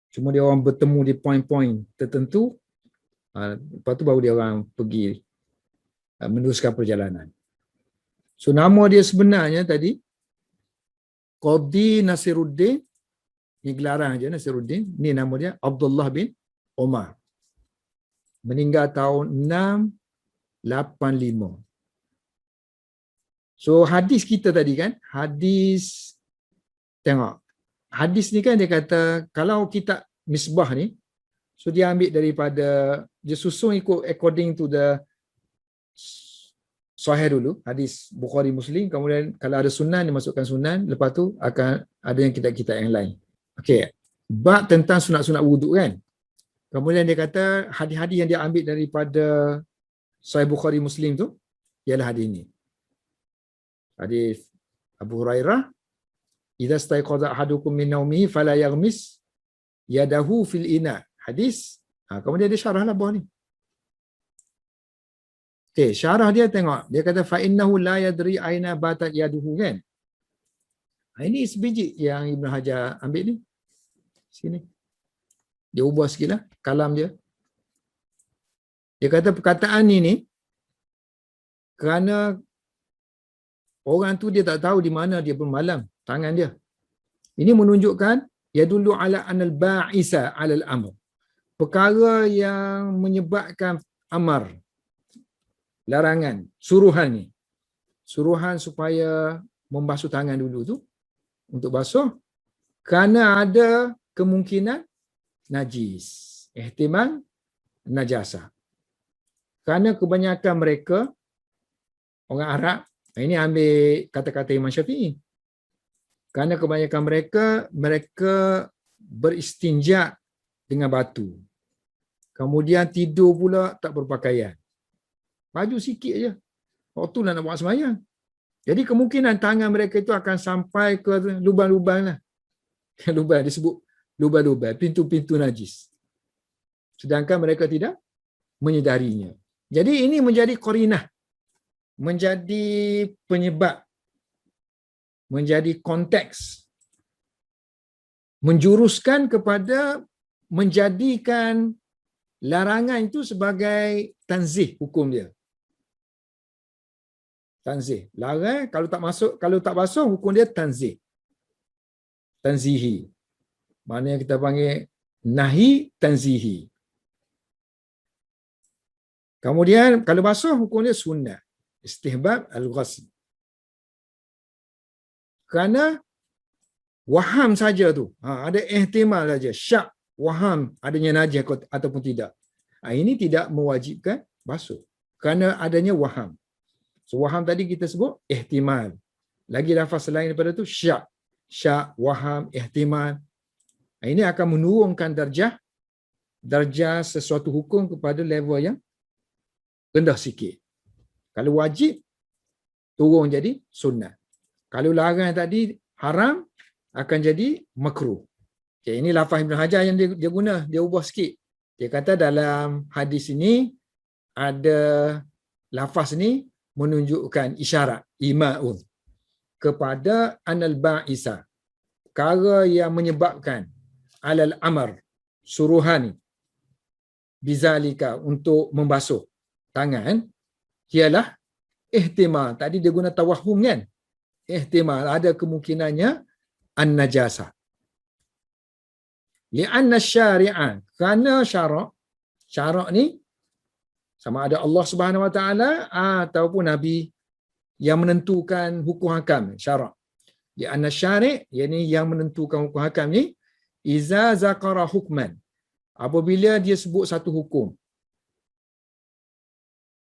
Cuma dia orang bertemu di poin-poin tertentu. Lepas tu baru dia orang pergi meneruskan perjalanan. So nama dia sebenarnya tadi Qadi Nasiruddin. Ni gelaran aja Nasiruddin. Ni nama dia Abdullah bin Umar meninggal tahun 685. So hadis kita tadi kan, hadis, tengok, hadis ni kan dia kata kalau kita misbah ni, so dia ambil daripada, dia susun ikut according to the Sahih dulu, hadis Bukhari Muslim, kemudian kalau ada sunan dia masukkan sunan, lepas tu akan ada yang kitab-kitab yang lain. Okey, bab tentang sunat-sunat wuduk kan. Kemudian dia kata hadis-hadis yang dia ambil daripada Sahih Bukhari Muslim tu ialah hadis ni. Hadis Abu Hurairah, idza staiqadha ahadukum min naumihi fala yaghmis yadahu fil ina. Hadis. Kemudian dia syarahlah bawah ni. Okey, syarah dia tengok. Dia kata fa innahu la yadri aina batat yaduhu kan. Ini sebiji yang Ibn Hajar ambil ni. Sini. Dia ubah sikitlah kalam dia. Dia kata perkataan ni kerana orang tu dia tak tahu di mana dia bermalam tangan dia. Ini menunjukkan yadullu ala anal ba'isa alal amr. Perkara yang menyebabkan amar, larangan, suruhan ni. Suruhan supaya membasuh tangan dulu tu untuk basuh kerana ada kemungkinan najis, ihtimal najasah. Kerana kebanyakan mereka orang Arab, ini ambil kata-kata Imam Syafi'i. Kerana kebanyakan mereka beristinja dengan batu. Kemudian tidur pula tak berpakaian. Baju sikit je. Waktu nak buat sembahyang. Jadi kemungkinan tangan mereka itu akan sampai ke lubang-lubang lah. Lubang disebut lubang-lubang, pintu-pintu najis. Sedangkan mereka tidak menyedarinya. Jadi ini menjadi qarinah, menjadi penyebab, menjadi konteks, menjuruskan kepada menjadikan larangan itu sebagai tanzih hukum dia. Tanzih. Larang kalau tak basuh hukum dia tanzih. Tanzihi. Mana yang kita panggil nahi tanzihi. Kemudian kalau basuh hukum dia sunnah. Istihbab al-ghasl. Kerana waham saja tu. Ada ihtimal saja. Syak, waham adanya najis ataupun tidak. Ini tidak mewajibkan basuh. Kerana adanya waham. So waham tadi kita sebut ihtimal. Lagi lafaz selain daripada tu syak. Syak, waham, ihtimal. Ini akan menurunkan darjah sesuatu hukum kepada level yang rendah sikit. Kalau wajib, turun jadi sunnah. Kalau larang tadi haram, akan jadi makruh. Okay, ini lafaz Ibn Hajar yang dia guna, dia ubah sikit. Dia kata dalam hadis ini, ada lafaz ni menunjukkan isyarat, ima'un, kepada anal ba'isa. Perkara yang menyebabkan alal amar, suruhan bizalika untuk membasuh tangan, ialah ihtimal. Tadi dia guna tawahum kan? Ihtimal, ada kemungkinannya an-najasah. Li'anna syari'an, kerana syarak ni sama ada Allah Subhanahu Wa Taala ataupun Nabi yang menentukan hukum hakam syarak. Li'anna syari', yakni yang menentukan hukum hakam ni, iza zakara hukman, apabila dia sebut satu hukum.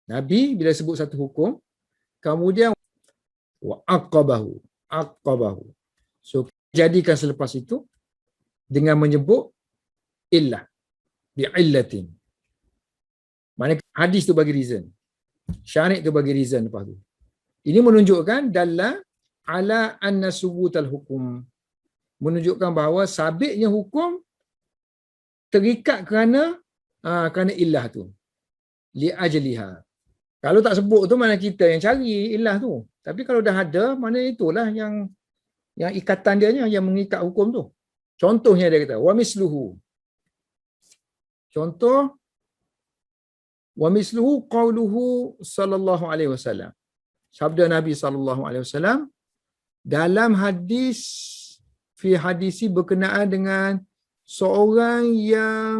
Nabi bila sebut satu hukum, kemudian wa aqabahu. So jadikan selepas itu dengan menyebut illah, bi'illatin. Mana hadis tu bagi reason. Syarik tu bagi reason lepas tu. Ini menunjukkan dalla ala anna subutal hukum. Menunjukkan bahawa sabitnya hukum terikat kerana illah tu. Li ajliha. Kalau tak sebut tu mana kita yang cari illah tu. Tapi kalau dah ada, mana itulah yang ikatan dia yang mengikat hukum tu. Contohnya dia kata, wa misluhu. Contoh, wa misluhu qauluhu sallallahu alaihi wasallam. Sabda Nabi sallallahu alaihi wasallam dalam hadis fi hadisi berkenaan dengan seorang yang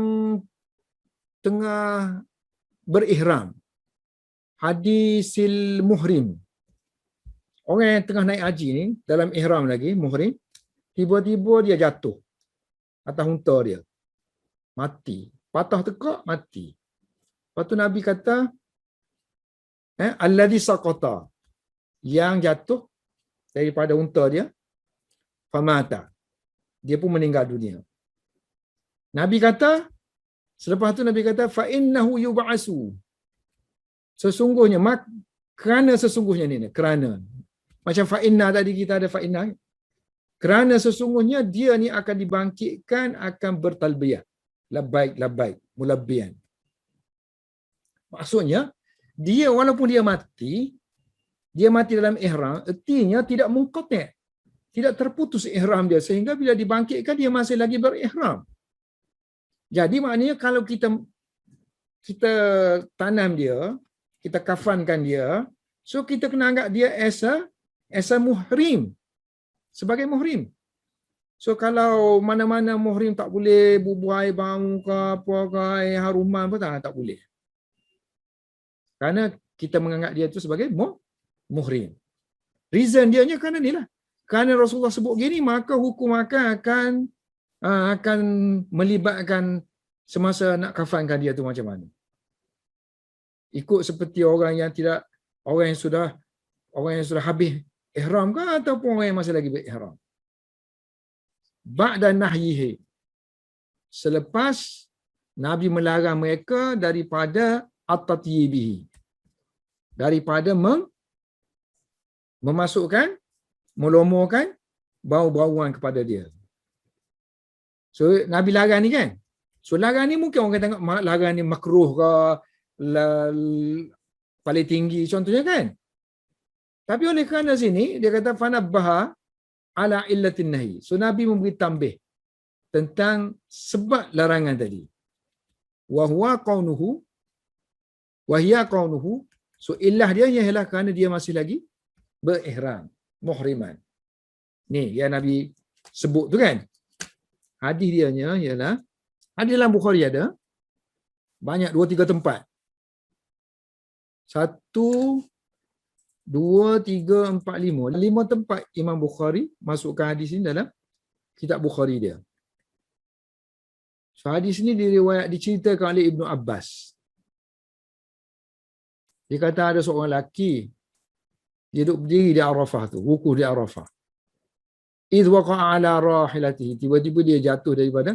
tengah berihram. Hadisil muhrim. Orang yang tengah naik haji ni, dalam ihram lagi, muhrim, tiba-tiba dia jatuh atas unta dia. Mati. Patah tekak, mati. Lepas tu Nabi kata, alladhi saqata, yang jatuh daripada unta dia, famata. Dia pun meninggal dunia. Nabi kata, selepas tu Nabi kata, fa innahu yub'asu. Sesungguhnya, kerana sesungguhnya ni, kerana. Macam fa inna tadi kita ada fa inna. Kerana sesungguhnya dia ni akan dibangkitkan, akan bertalbiyah. Labbaik, labbaik, mulabbiyan. Maksudnya, dia walaupun dia mati dalam ihram, artinya tidak munqati', tidak terputus ihram dia, sehingga bila dibangkitkan dia masih lagi berihram. Jadi maknanya kalau kita tanam dia, kita kafankan dia, so kita kena anggap dia as a muhrim, sebagai muhrim. So kalau mana-mana muhrim tak boleh bubuh air bau ke apa ke air haruman pun tak boleh. Kerana kita menganggap dia tu sebagai muhrim. Reason dia nya kerana ni lah. Kerana Rasulullah sebut gini, maka hukum akan melibatkan semasa nak kafankan dia tu macam mana. Ikut seperti orang yang sudah habis ihram ke ataupun orang yang masih lagi berihram. Ba'da nahyihi, selepas Nabi melarang mereka daripada at-tatyibihi, daripada memasukkan, melomorkan bau-bauan kepada dia. So Nabi larang ni kan. So larang ni mungkin orang tengok larang ni makruh ke, paling tinggi contohnya kan. Tapi oleh kerana sini dia kata fanabbaha ala illatin nahi. So Nabi memberi tambih tentang sebab larangan tadi. Wa huwa qawnuhu, so illah dia ialah kerana dia masih lagi berihram, muhriman. Ni yang Nabi sebut tu kan. Hadis dia ialah hadis dalam Bukhari ada banyak 2-3 tempat. 1, 2, 3, 4, 5. 5 tempat Imam Bukhari masukkan hadis ini dalam kitab Bukhari dia. So hadis ini diceritakan oleh Ibnu Abbas. Dia kata ada seorang lelaki, dia duduk berdiri di Arafah tu, wukuf di Arafah. Idh waqa'a ala rahilatihi, tiba-tiba dia jatuh daripada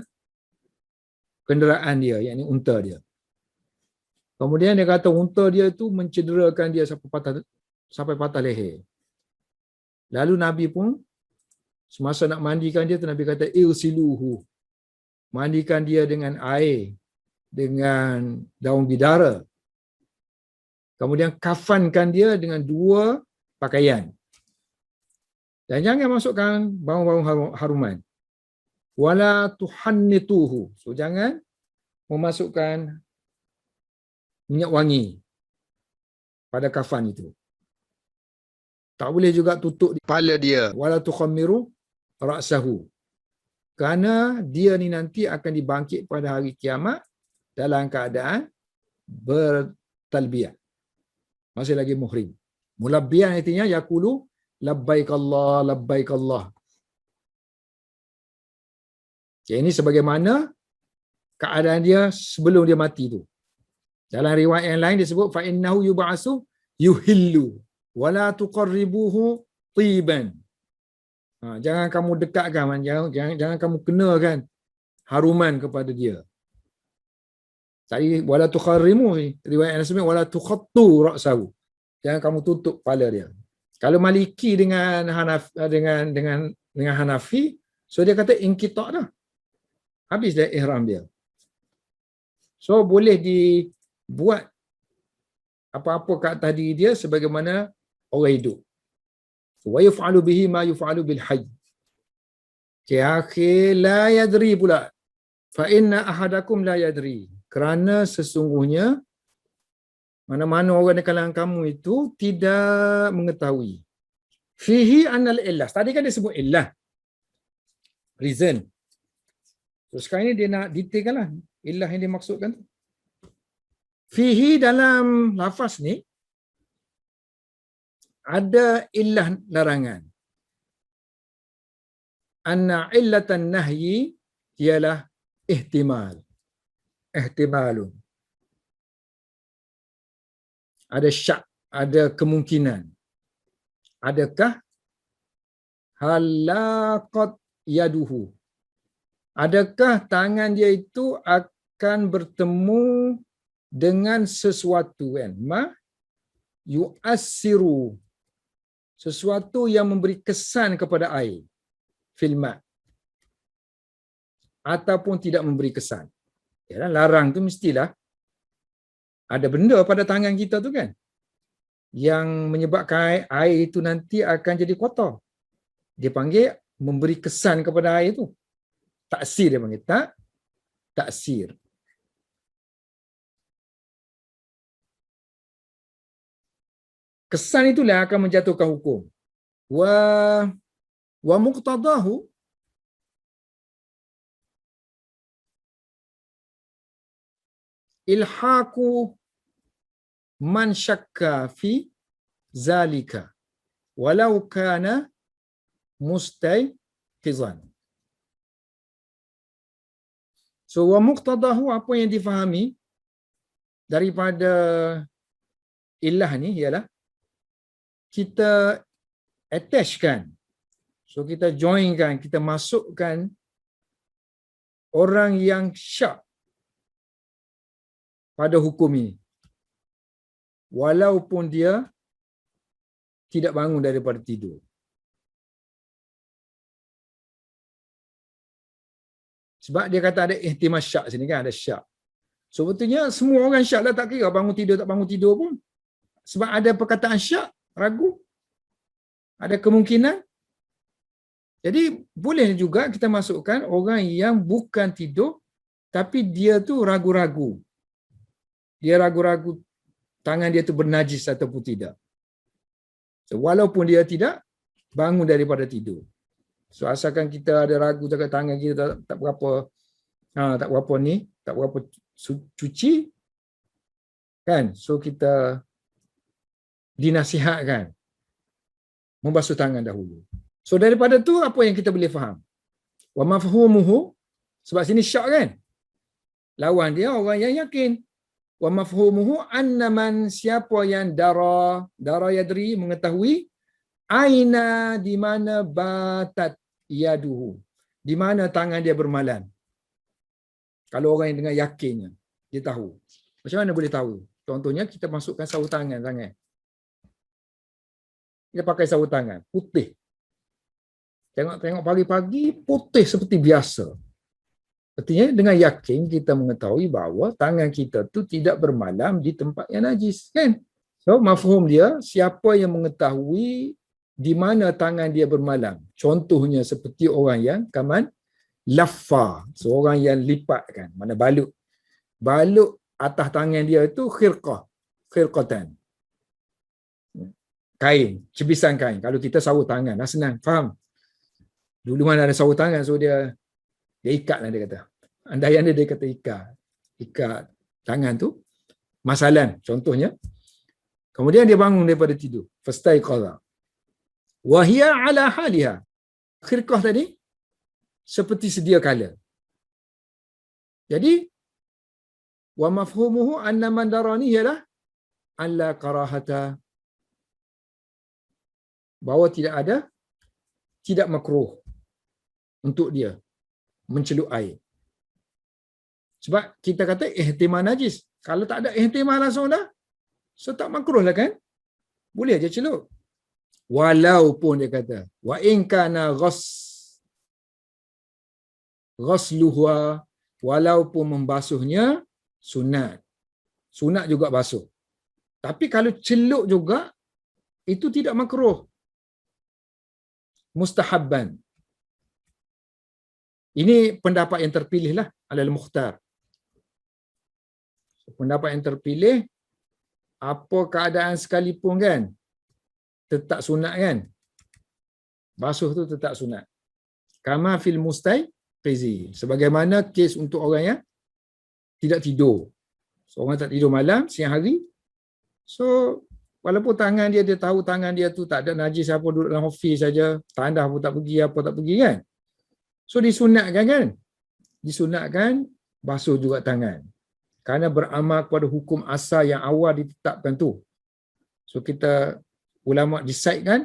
kenderaan dia, yakni unta dia. Kemudian dia kata unta dia tu mencederakan dia sampai patah leher. Lalu Nabi pun semasa nak mandikan dia tu, Nabi kata irsiluhu, mandikan dia dengan air, dengan daun bidara. Kemudian kafankan dia dengan 2 pakaian. Dan jangan masukkan bau-bau haruman. Wala tuhannituhu. So jangan memasukkan minyak wangi pada kafan itu. Tak boleh juga tutup kepala dia. Wala tukhammiru ra'sahu. Kerana dia ni nanti akan dibangkit pada hari kiamat dalam keadaan bertalbiyah. Masih lagi muhrim. Mulabbiyan artinya yaqulu labbaik Allah, labbaik Allah. Okay, ini sebagaimana keadaan dia sebelum dia mati tu. Dalam riwayat yang lain disebut fa innahu yub'asu yuhillu wala tuqarribuhu tiban. Jangan kamu dekatkan, jangan kamu kenakan haruman kepada dia. Tadi wala tuqarrimu, riwayat yang sebut wala tuqattu ra'sahu. Jangan kamu tutup kepala dia. Kalau Maliki dengan Hanafi, so dia kata inqita' dah. Habis dah ihram dia. So boleh dibuat apa-apa kat tadi dia sebagaimana orang hidup. Wa yuf'alu bihi ma yuf'alu bil hayy. Akhi la yadri pula. Fa inna ahadakum la yadri. Kerana sesungguhnya mana-mana orang di kalangan kamu itu tidak mengetahui. Fihi annal illah. Tadi kan dia sebut illah. Reason. So sekarang ni dia nak detailkan lah illah yang dia maksudkan tu. Fihi dalam lafaz ni ada illah larangan. Anna illatan nahyi ialah ihtimal. Ihtimalun. Ada syak, ada kemungkinan. Adakah halaqat yaduhu? Adakah tangan dia itu akan bertemu dengan sesuatu kan? Yu'assiru. Sesuatu yang memberi kesan kepada air. Filma. Ataupun tidak memberi kesan. Yalah, larang tu mestilah ada benda pada tangan kita tu kan, yang menyebabkan air itu nanti akan jadi kotor. Dia panggil memberi kesan kepada air tu. Taksir dia panggil. Taksir. Kesan itulah akan menjatuhkan hukum. Wa muqtadahu ilhaqu man syakka fi zalika walau kana mustayqizan. So wa muqtadahu, apa yang difahami daripada illah ni ialah kita attachkan, so kita joinkan, kita masukkan orang yang syak pada hukum ini, walaupun dia tidak bangun daripada tidur. Sebab dia kata ada ihtimal syak sini kan, ada syak. So betulnya semua orang syak lah, tak kira bangun tidur tak bangun tidur pun. Sebab ada perkataan syak, ragu. Ada kemungkinan. Jadi boleh juga kita masukkan orang yang bukan tidur tapi dia tu ragu-ragu. Dia ragu-ragu tangan dia tu bernajis ataupun tidak. So, walaupun dia tidak bangun daripada tidur. So asalkan kita ada ragu dekat tangan kita tak berapa tak berapa cuci kan. So kita dinasihatkan membasuh tangan dahulu. So daripada tu apa yang kita boleh faham? Wa mafhumuhu, sebab sini syak kan. Lawan dia orang yang yakin. Wa mafhumuhu anna man, siapa yang dara yadri, mengetahui, aina, di mana, batat yaduhu, di mana tangan dia bermalam. Kalau orang yang dengan yakinnya, dia tahu. Macam mana boleh tahu? Contohnya kita masukkan sarung tangan. Kita pakai sarung tangan putih. Tengok pagi-pagi putih seperti biasa. Artinya dengan yakin kita mengetahui bahawa tangan kita tu tidak bermalam di tempat yang najis, kan? So mafhum dia, siapa yang mengetahui di mana tangan dia bermalam. Contohnya seperti orang yang kaman laffa, seorang yang lipatkan, mana balut atas tangan dia itu khirqatan. Kain, cebisan kain. Kalau kita sarung tangan, senang, faham? Dulu mana ada sarung tangan, so dia ikat lah, dia kata. Andaian dia kata ikat tangan tu, masalan, contohnya. Kemudian dia bangun daripada tidur. Fastaiqadha. Wa hiya ala haliha. Khirqah tadi seperti sedia kala. Jadi wa mafhumuhu anna man darani ialah alla karahata, bahawa tidak makruh untuk dia mencelup air. Sebab kita kata ihtimal najis. Kalau tak ada ihtimal langsung dah, so tak makruh lah kan? Boleh aja celup. Walaupun dia kata, wa in kana ghasluha, walaupun membasuhnya sunat. Sunat juga basuh. Tapi kalau celup juga, itu tidak makruh. Mustahabban. Ini pendapat yang terpilih lah, alal mukhtar. Pendapat yang terpilih, apa keadaan sekalipun kan, tetap sunat kan. Basuh tu tetap sunat. Kama fil mustaiqizi, sebagaimana kes untuk orang yang tidak tidur. Seorang tak tidur malam, siang hari. So, walaupun tangan dia tahu tangan dia tu tak ada najis apa, duduk dalam office saja, tandas pun tak pergi, apa tak pergi kan. So, disunatkan kan? Disunatkan basuh juga tangan. Kerana beramal kepada hukum asal yang awal ditetapkan tu. So, kita ulama decide kan,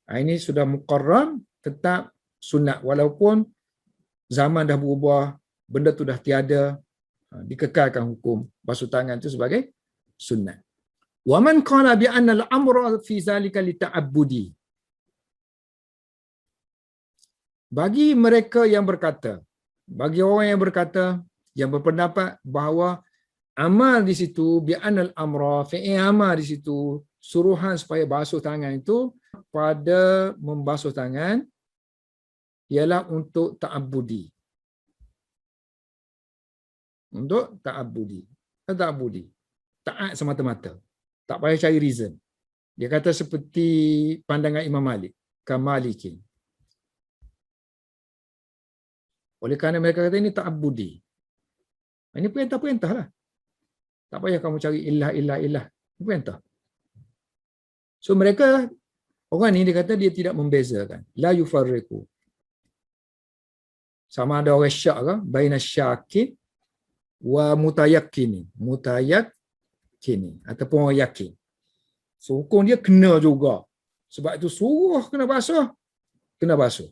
ini sudah muqarrar, tetap sunat. Walaupun zaman dah berubah, benda tu dah tiada, dikekalkan hukum basuh tangan itu sebagai sunat. Wa man qala bi anna al-amra fi zalika li ta'abbudi. Bagi mereka yang berkata, bagi orang yang berkata, yang berpendapat bahawa amal di situ bi anna al-amra, fi'il amal di situ, suruhan supaya basuh tangan itu pada membasuh tangan ialah untuk ta'abbudi. Untuk ta'abbudi. Ta'abbudi. Taat semata-mata. Tak payah cari reason. Dia kata seperti pandangan Imam Malik. Kamalikin. Oleh kerana mereka kata ini ta'abbudi. Ini perintah-perintah lah. Tak payah kamu cari ilah. Ini perintah. So mereka, orang ni dia kata dia tidak membezakan. La yufarriqu. Sama ada orang syak ke? Baina syakin wa mutayakkini. Mutayakkini. Ataupun orang yakin. So hukum dia kena juga. Sebab itu suruh kena basuh. Kena basuh.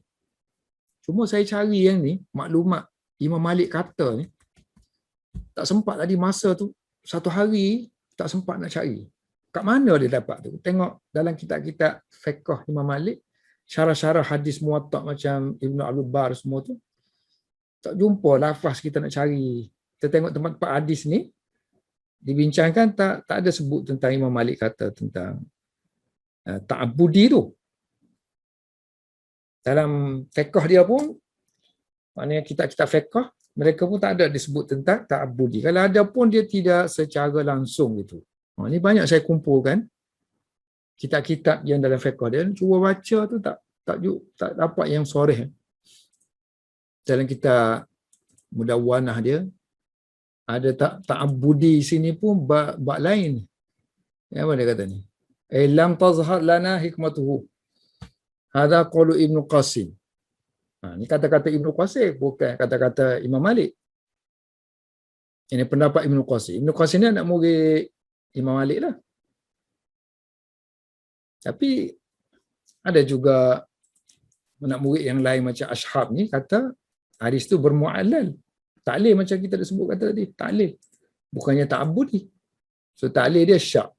Cuma saya cari yang ni, maklumat Imam Malik kata ni, tak sempat tadi masa tu, satu hari tak sempat nak cari. Kat mana dia dapat tu? Tengok dalam kitab-kitab fiqh Imam Malik, syarah-syarah hadis muwatta' macam Ibn Abdul Bar semua tu, tak jumpa lafaz kita nak cari. Kita tengok tempat-tempat hadis ni, dibincangkan tak ada sebut tentang Imam Malik kata tentang ta'abbudi tu. Dalam fiqh dia pun, maknanya kitab-kitab fiqh, mereka pun tak ada disebut tentang ta'abbudi. Kalau ada pun dia tidak secara langsung gitu. Ini banyak saya kumpulkan kitab-kitab yang dalam fiqh dia, cuba baca tu tak dapat yang soreh. Dalam kitab Mudawwanah dia, ada ta'abbudi sini pun bab lain. Apa dia kata ni? Lam tazhar lana hikmatuhu. Hadha qaulu Ibn Qasim. Ini kata-kata Ibn Qasim, bukan kata-kata Imam Malik. Ini pendapat Ibn Qasim. Ibn Qasim ni anak murid Imam Malik lah. Tapi ada juga anak murid yang lain macam Ashab ni kata hadis tu bermu'allal. Taklil macam kita dah sebut kata tadi. Taklil. Bukannya ta'abbudi. So taklil dia syak.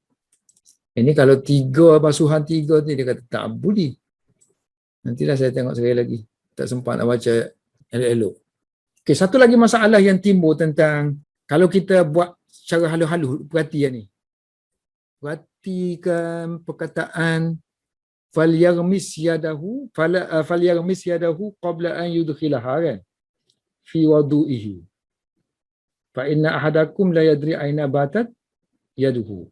Ini kalau basuhan tiga ni dia kata ta'abbudi. Nantilah saya tengok sekali lagi. Tak sempat nak baca elok-elok. Okay, satu lagi masalah yang timbul tentang kalau kita buat secara halus-halus, perhatian ni. Perhatikan perkataan falyarmis yadahu qabla an yudkhilaha kan fi wudu'ihi fa inna ahadakum la yadri aina batat yaduhu.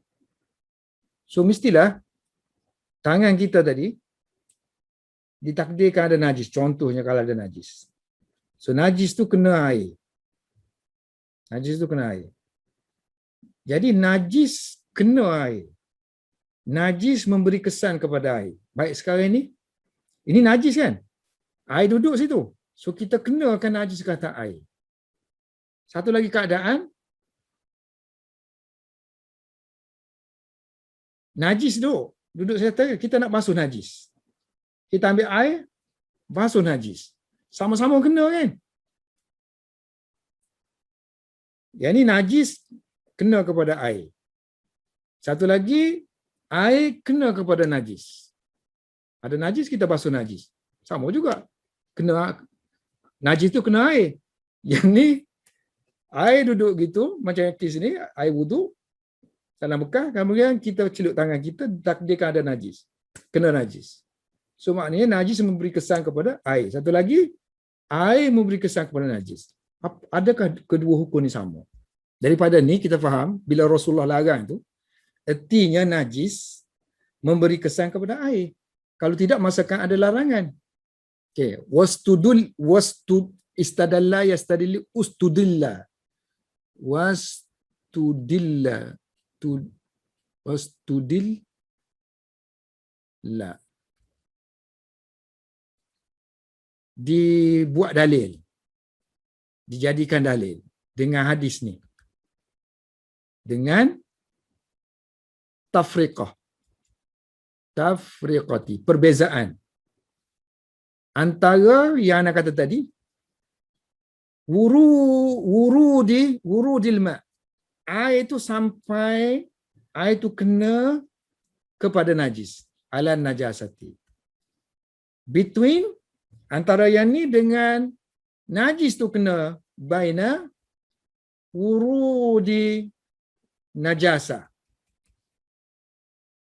So mestilah tangan kita tadi ditakdirkan ada najis. Contohnya kalau ada najis. So najis tu kena air. Najis tu kena air. Jadi najis kena air. Najis memberi kesan kepada air. Baik sekarang ini najis kan? Air duduk situ. So kita kenakan najis kata air. Satu lagi keadaan, najis duduk serta kita nak basuh najis. Kita ambil air, basuh najis. Sama-sama kena kan? Yang ni najis kena kepada air. Satu lagi, air kena kepada najis. Ada najis, kita basuh najis. Sama juga. Kena najis tu kena air. Yang ni, air duduk gitu, macam kes ni, air wudu, dalam bekas, kemudian kita celup tangan kita, takdirkan ada najis. Kena najis. So maknanya najis memberi kesan kepada air. Satu lagi, air memberi kesan kepada najis. Adakah kedua hukum ni sama? Daripada ni kita faham, bila Rasulullah larang tu, ertinya najis memberi kesan kepada air. Kalau tidak, masakan ada larangan. Okay. Istadalla yastadilli ustudilla. wastudilla tu wastudil la, dibuat dalil, dijadikan dalil dengan hadis ni, dengan tafriqati, perbezaan antara yang anak kata tadi, wurudil ma', air itu sampai, air itu kena kepada najis, ala najasati, between, antara yang ni dengan najis tu kena baina wurudi najasa,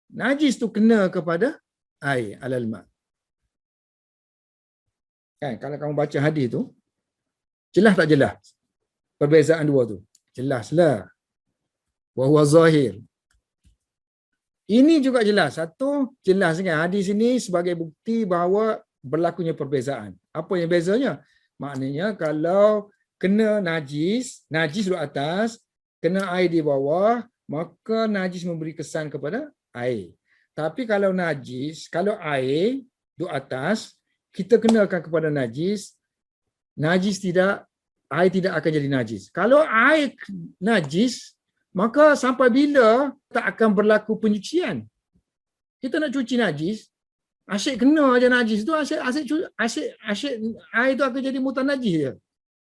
najis tu kena kepada air, alal ma'. Kan, kalau kamu baca hadis tu, jelas tak jelas perbezaan dua tu? Jelaslah. Wa huwa zahir. Ini juga jelas. Satu, jelas kan hadis ini sebagai bukti bahawa berlakunya perbezaan. Apa yang bezanya? Maknanya kalau kena najis, najis duduk atas, kena air di bawah, maka najis memberi kesan kepada air. Tapi kalau najis, kalau air duduk atas, kita kenakan kepada najis, najis tidak, air tidak akan jadi najis. Kalau air najis, maka sampai bila tak akan berlaku penyucian. Kita nak cuci najis, asyik kena aja najis tu, asyik air tu akan jadi mutanajis je.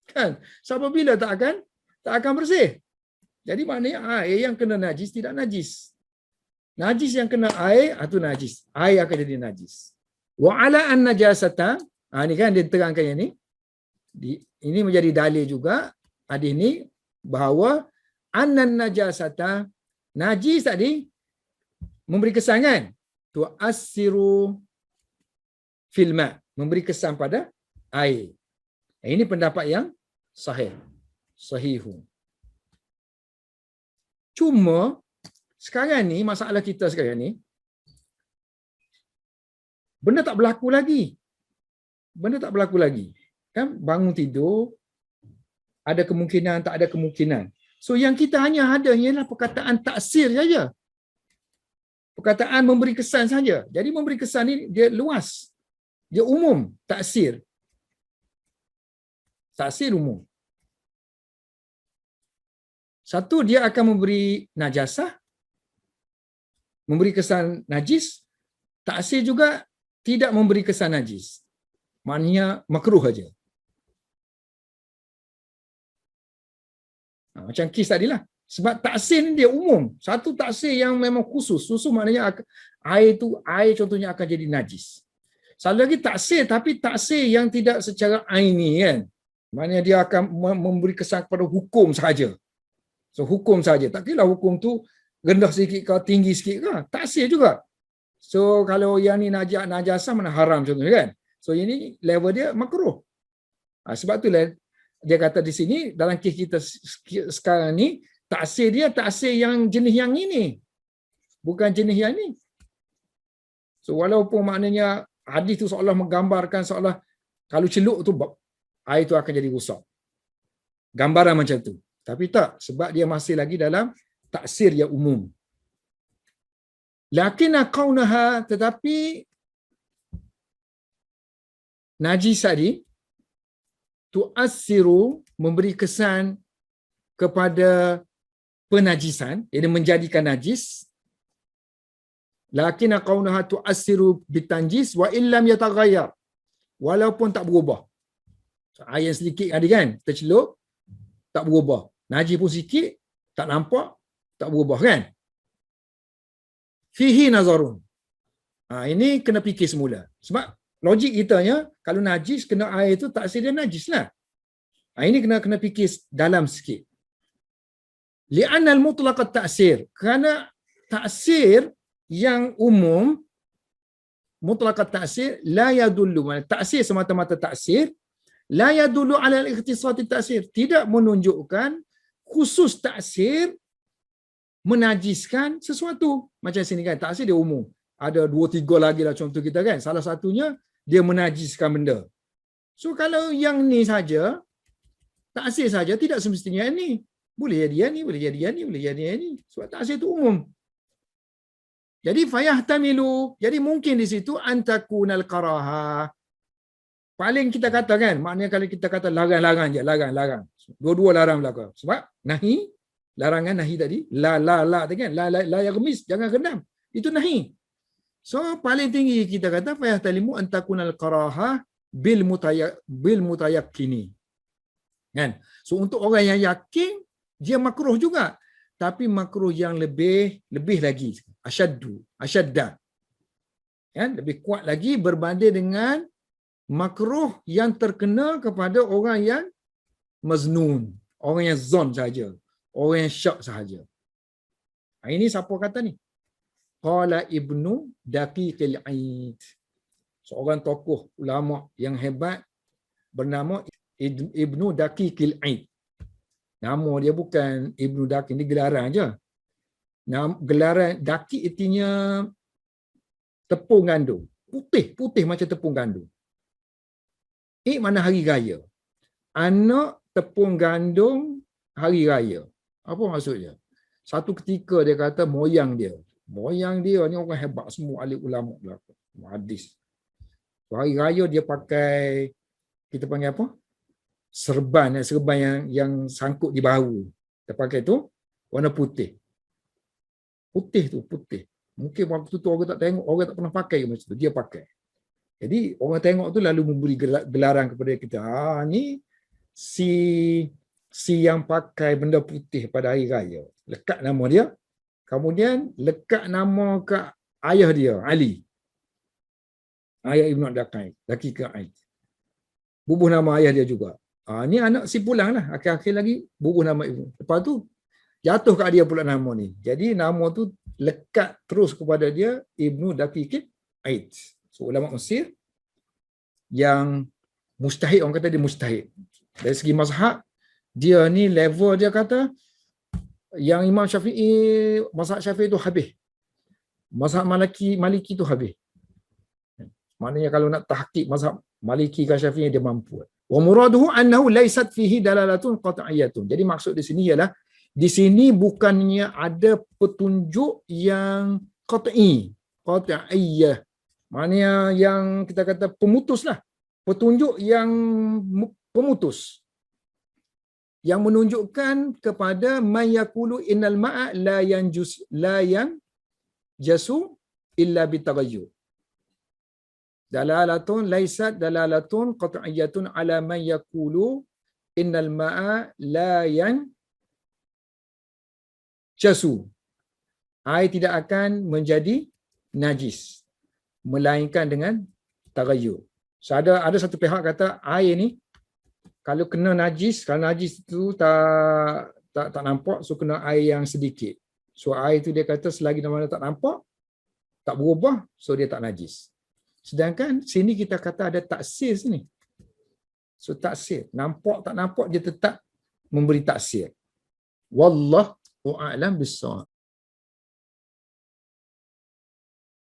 Kan? Sampai bila tak akan bersih. Jadi maknanya air yang kena najis tidak najis. Najis yang kena air itu najis. Air akan jadi najis. Wa ala an najasata, ni kan dia terangkan yang ni. Ini menjadi dalil juga hadis ni bahawa annan najasata, najis tadi memberi kesan kan? Tu'assiru fil ma', memberi kesan pada air. Ini pendapat yang sahihu. Cuma sekarang ni, masalah kita sekarang ni, benda tak berlaku lagi. Kan, bangun tidur, ada kemungkinan, tak ada kemungkinan. So yang kita hanya ada ialah perkataan taksir saja. Perkataan memberi kesan saja. Jadi memberi kesan ni dia luas. Dia umum, taksir. Taksir umum. Satu, dia akan memberi najasah, memberi kesan najis. Taksir juga tidak memberi kesan najis. Maknanya makruh saja. Macam kis tadilah. Sebab taksir ni dia umum. Satu taksir yang memang khusus. Khusus maknanya air contohnya akan jadi najis. Satu lagi taksir, tapi taksir yang tidak secara aini kan. Maknanya dia akan memberi kesan kepada hukum sahaja. So hukum sahaja. Tak kira hukum tu rendah sikit ke, tinggi sikit ke. Taksir juga. So kalau yang ni najasah mana haram contohnya kan. So ini level dia makruh. Sebab itulah dia kata di sini dalam kes kita sekarang ni, taksir dia taksir yang jenis yang ini. Bukan jenis yang ni. So walaupun maknanya hadis tu seolah menggambarkan seolah kalau celup tu air tu akan jadi rosak. Gambaran macam tu. Tapi tak, sebab dia masih lagi dalam taksir yang umum. Lakin kaunaha, tetapi najis tadi tu'assiru, memberi kesan kepada penajisan, iaitu menjadikan najis. Lakin kaunaha tu'assiru bitanjis wa illam yataghayyar, walaupun tak berubah. So, air yang sedikit tadi kan, tercelup, tak berubah. Najis pun sikit, tak nampak, tak berubah kan. Fihi nazarun. Ini kena fikir semula. Sebab logik kitanya, kalau najis kena air tu taksir dia najis lah. Ini kena fikir dalam sikit. Li'anna al-mutlaq at-ta'sir, kerana taksir yang umum, mutlaq at-ta'sir la yadullu, taksir semata-mata taksir, la yadullu ala al-ikhtisas at-ta'sir, tidak menunjukkan khusus taksir menajiskan sesuatu. Macam sini kan, taksir dia umum. Ada 2-3 lagi lah contoh kita kan. Salah satunya, dia menajiskan benda. So kalau yang ni saja, taksir saja, tidak semestinya ini. Boleh jadi yang ni, boleh jadi yang ni, boleh jadi yang ni. Sebab taksir itu umum. Jadi fayahtamilu. Jadi mungkin di situ antakunal karahah. Paling kita kata kan, maknanya kalau kita kata larang-larang je, larang-larang. Dua-dua larang belaka. Sebab nahi, larangan nahi tadi, la tadi kan, la yaghmis, jangan rendam. Itu nahi. So paling tinggi kita kata fayahtalimu antakunal karahah bil mutayakkini. Kan? So untuk orang yang yakin, dia makruh juga. Tapi makruh yang lebih lagi. Asyadda. Kan? Lebih kuat lagi berbanding dengan makruh yang terkena kepada orang yang maznun. Orang yang zon sahaja. Orang yang syak sahaja. Ini siapa kata ni? Qala Ibnu Daqiqil Aid. Seorang tokoh ulama yang hebat bernama Ibnu Daqiqil Aid. Nama dia bukan Ibnu Daqiq, ni gelaran aja. Gelaran Daqiq artinya tepung gandum. Putih macam tepung gandum. Mana hari raya. Anak tepung gandum hari raya. Apa maksudnya? Satu ketika dia kata moyang dia ni orang hebat semua, ahli ulama belaka. Hadis. Hari raya dia pakai, kita panggil apa? Serban yang sangkut di bahu. Dia pakai tu warna putih. Putih. Mungkin waktu tu orang tak tengok, orang tak pernah pakai macam tu. Dia pakai. Jadi orang tengok tu lalu memberi gelaran kepada kita. Ni si yang pakai benda putih pada hari raya. Lekat nama dia. Kemudian lekat nama ke ayah dia, Ali. Ayah Ibnu Daqiq Aid. Bubuh nama ayah dia juga. Ni anak si pulang lah. Akhir-akhir lagi bubuh nama Ibnu. Lepas tu jatuh kat dia pula nama ni. Jadi nama tu lekat terus kepada dia Ibnu Daqiq Aid. So, ulama Mesir yang mustahid, orang kata dia mustahid. Dari segi mazhab, dia ni level dia kata yang Imam Syafi'i, mazhab Syafi'i tu habis. Mazhab Maliki tu habis. Maknanya kalau nak tahqiq mazhab Maliki ke Syafi'i dia mampu. Wa muraduhu annahu laysat fihi dalalatun qat'iyyatun. Jadi maksud di sini ialah di sini bukannya ada petunjuk yang qat'iyyah. Maknanya yang kita kata pemutus lah. Petunjuk yang pemutus. Yang menunjukkan kepada man yaqulu innal ma'a la yanjasu illa bitaghayyur. Dalalatun laysat dalalatun qat'iyyatun ala man yaqulu innal ma'a la yanjasu. Air tidak akan menjadi najis melainkan dengan taghayyur. So ada satu pihak kata air ni kalau kena najis, kalau najis itu tak nampak, so kena air yang sedikit. So air itu dia kata selagi mana tak nampak, tak berubah, so dia tak najis. Sedangkan sini kita kata ada taksir sini. So taksir, nampak tak nampak dia tetap memberi taksir. Wallahu a'lam bissawab.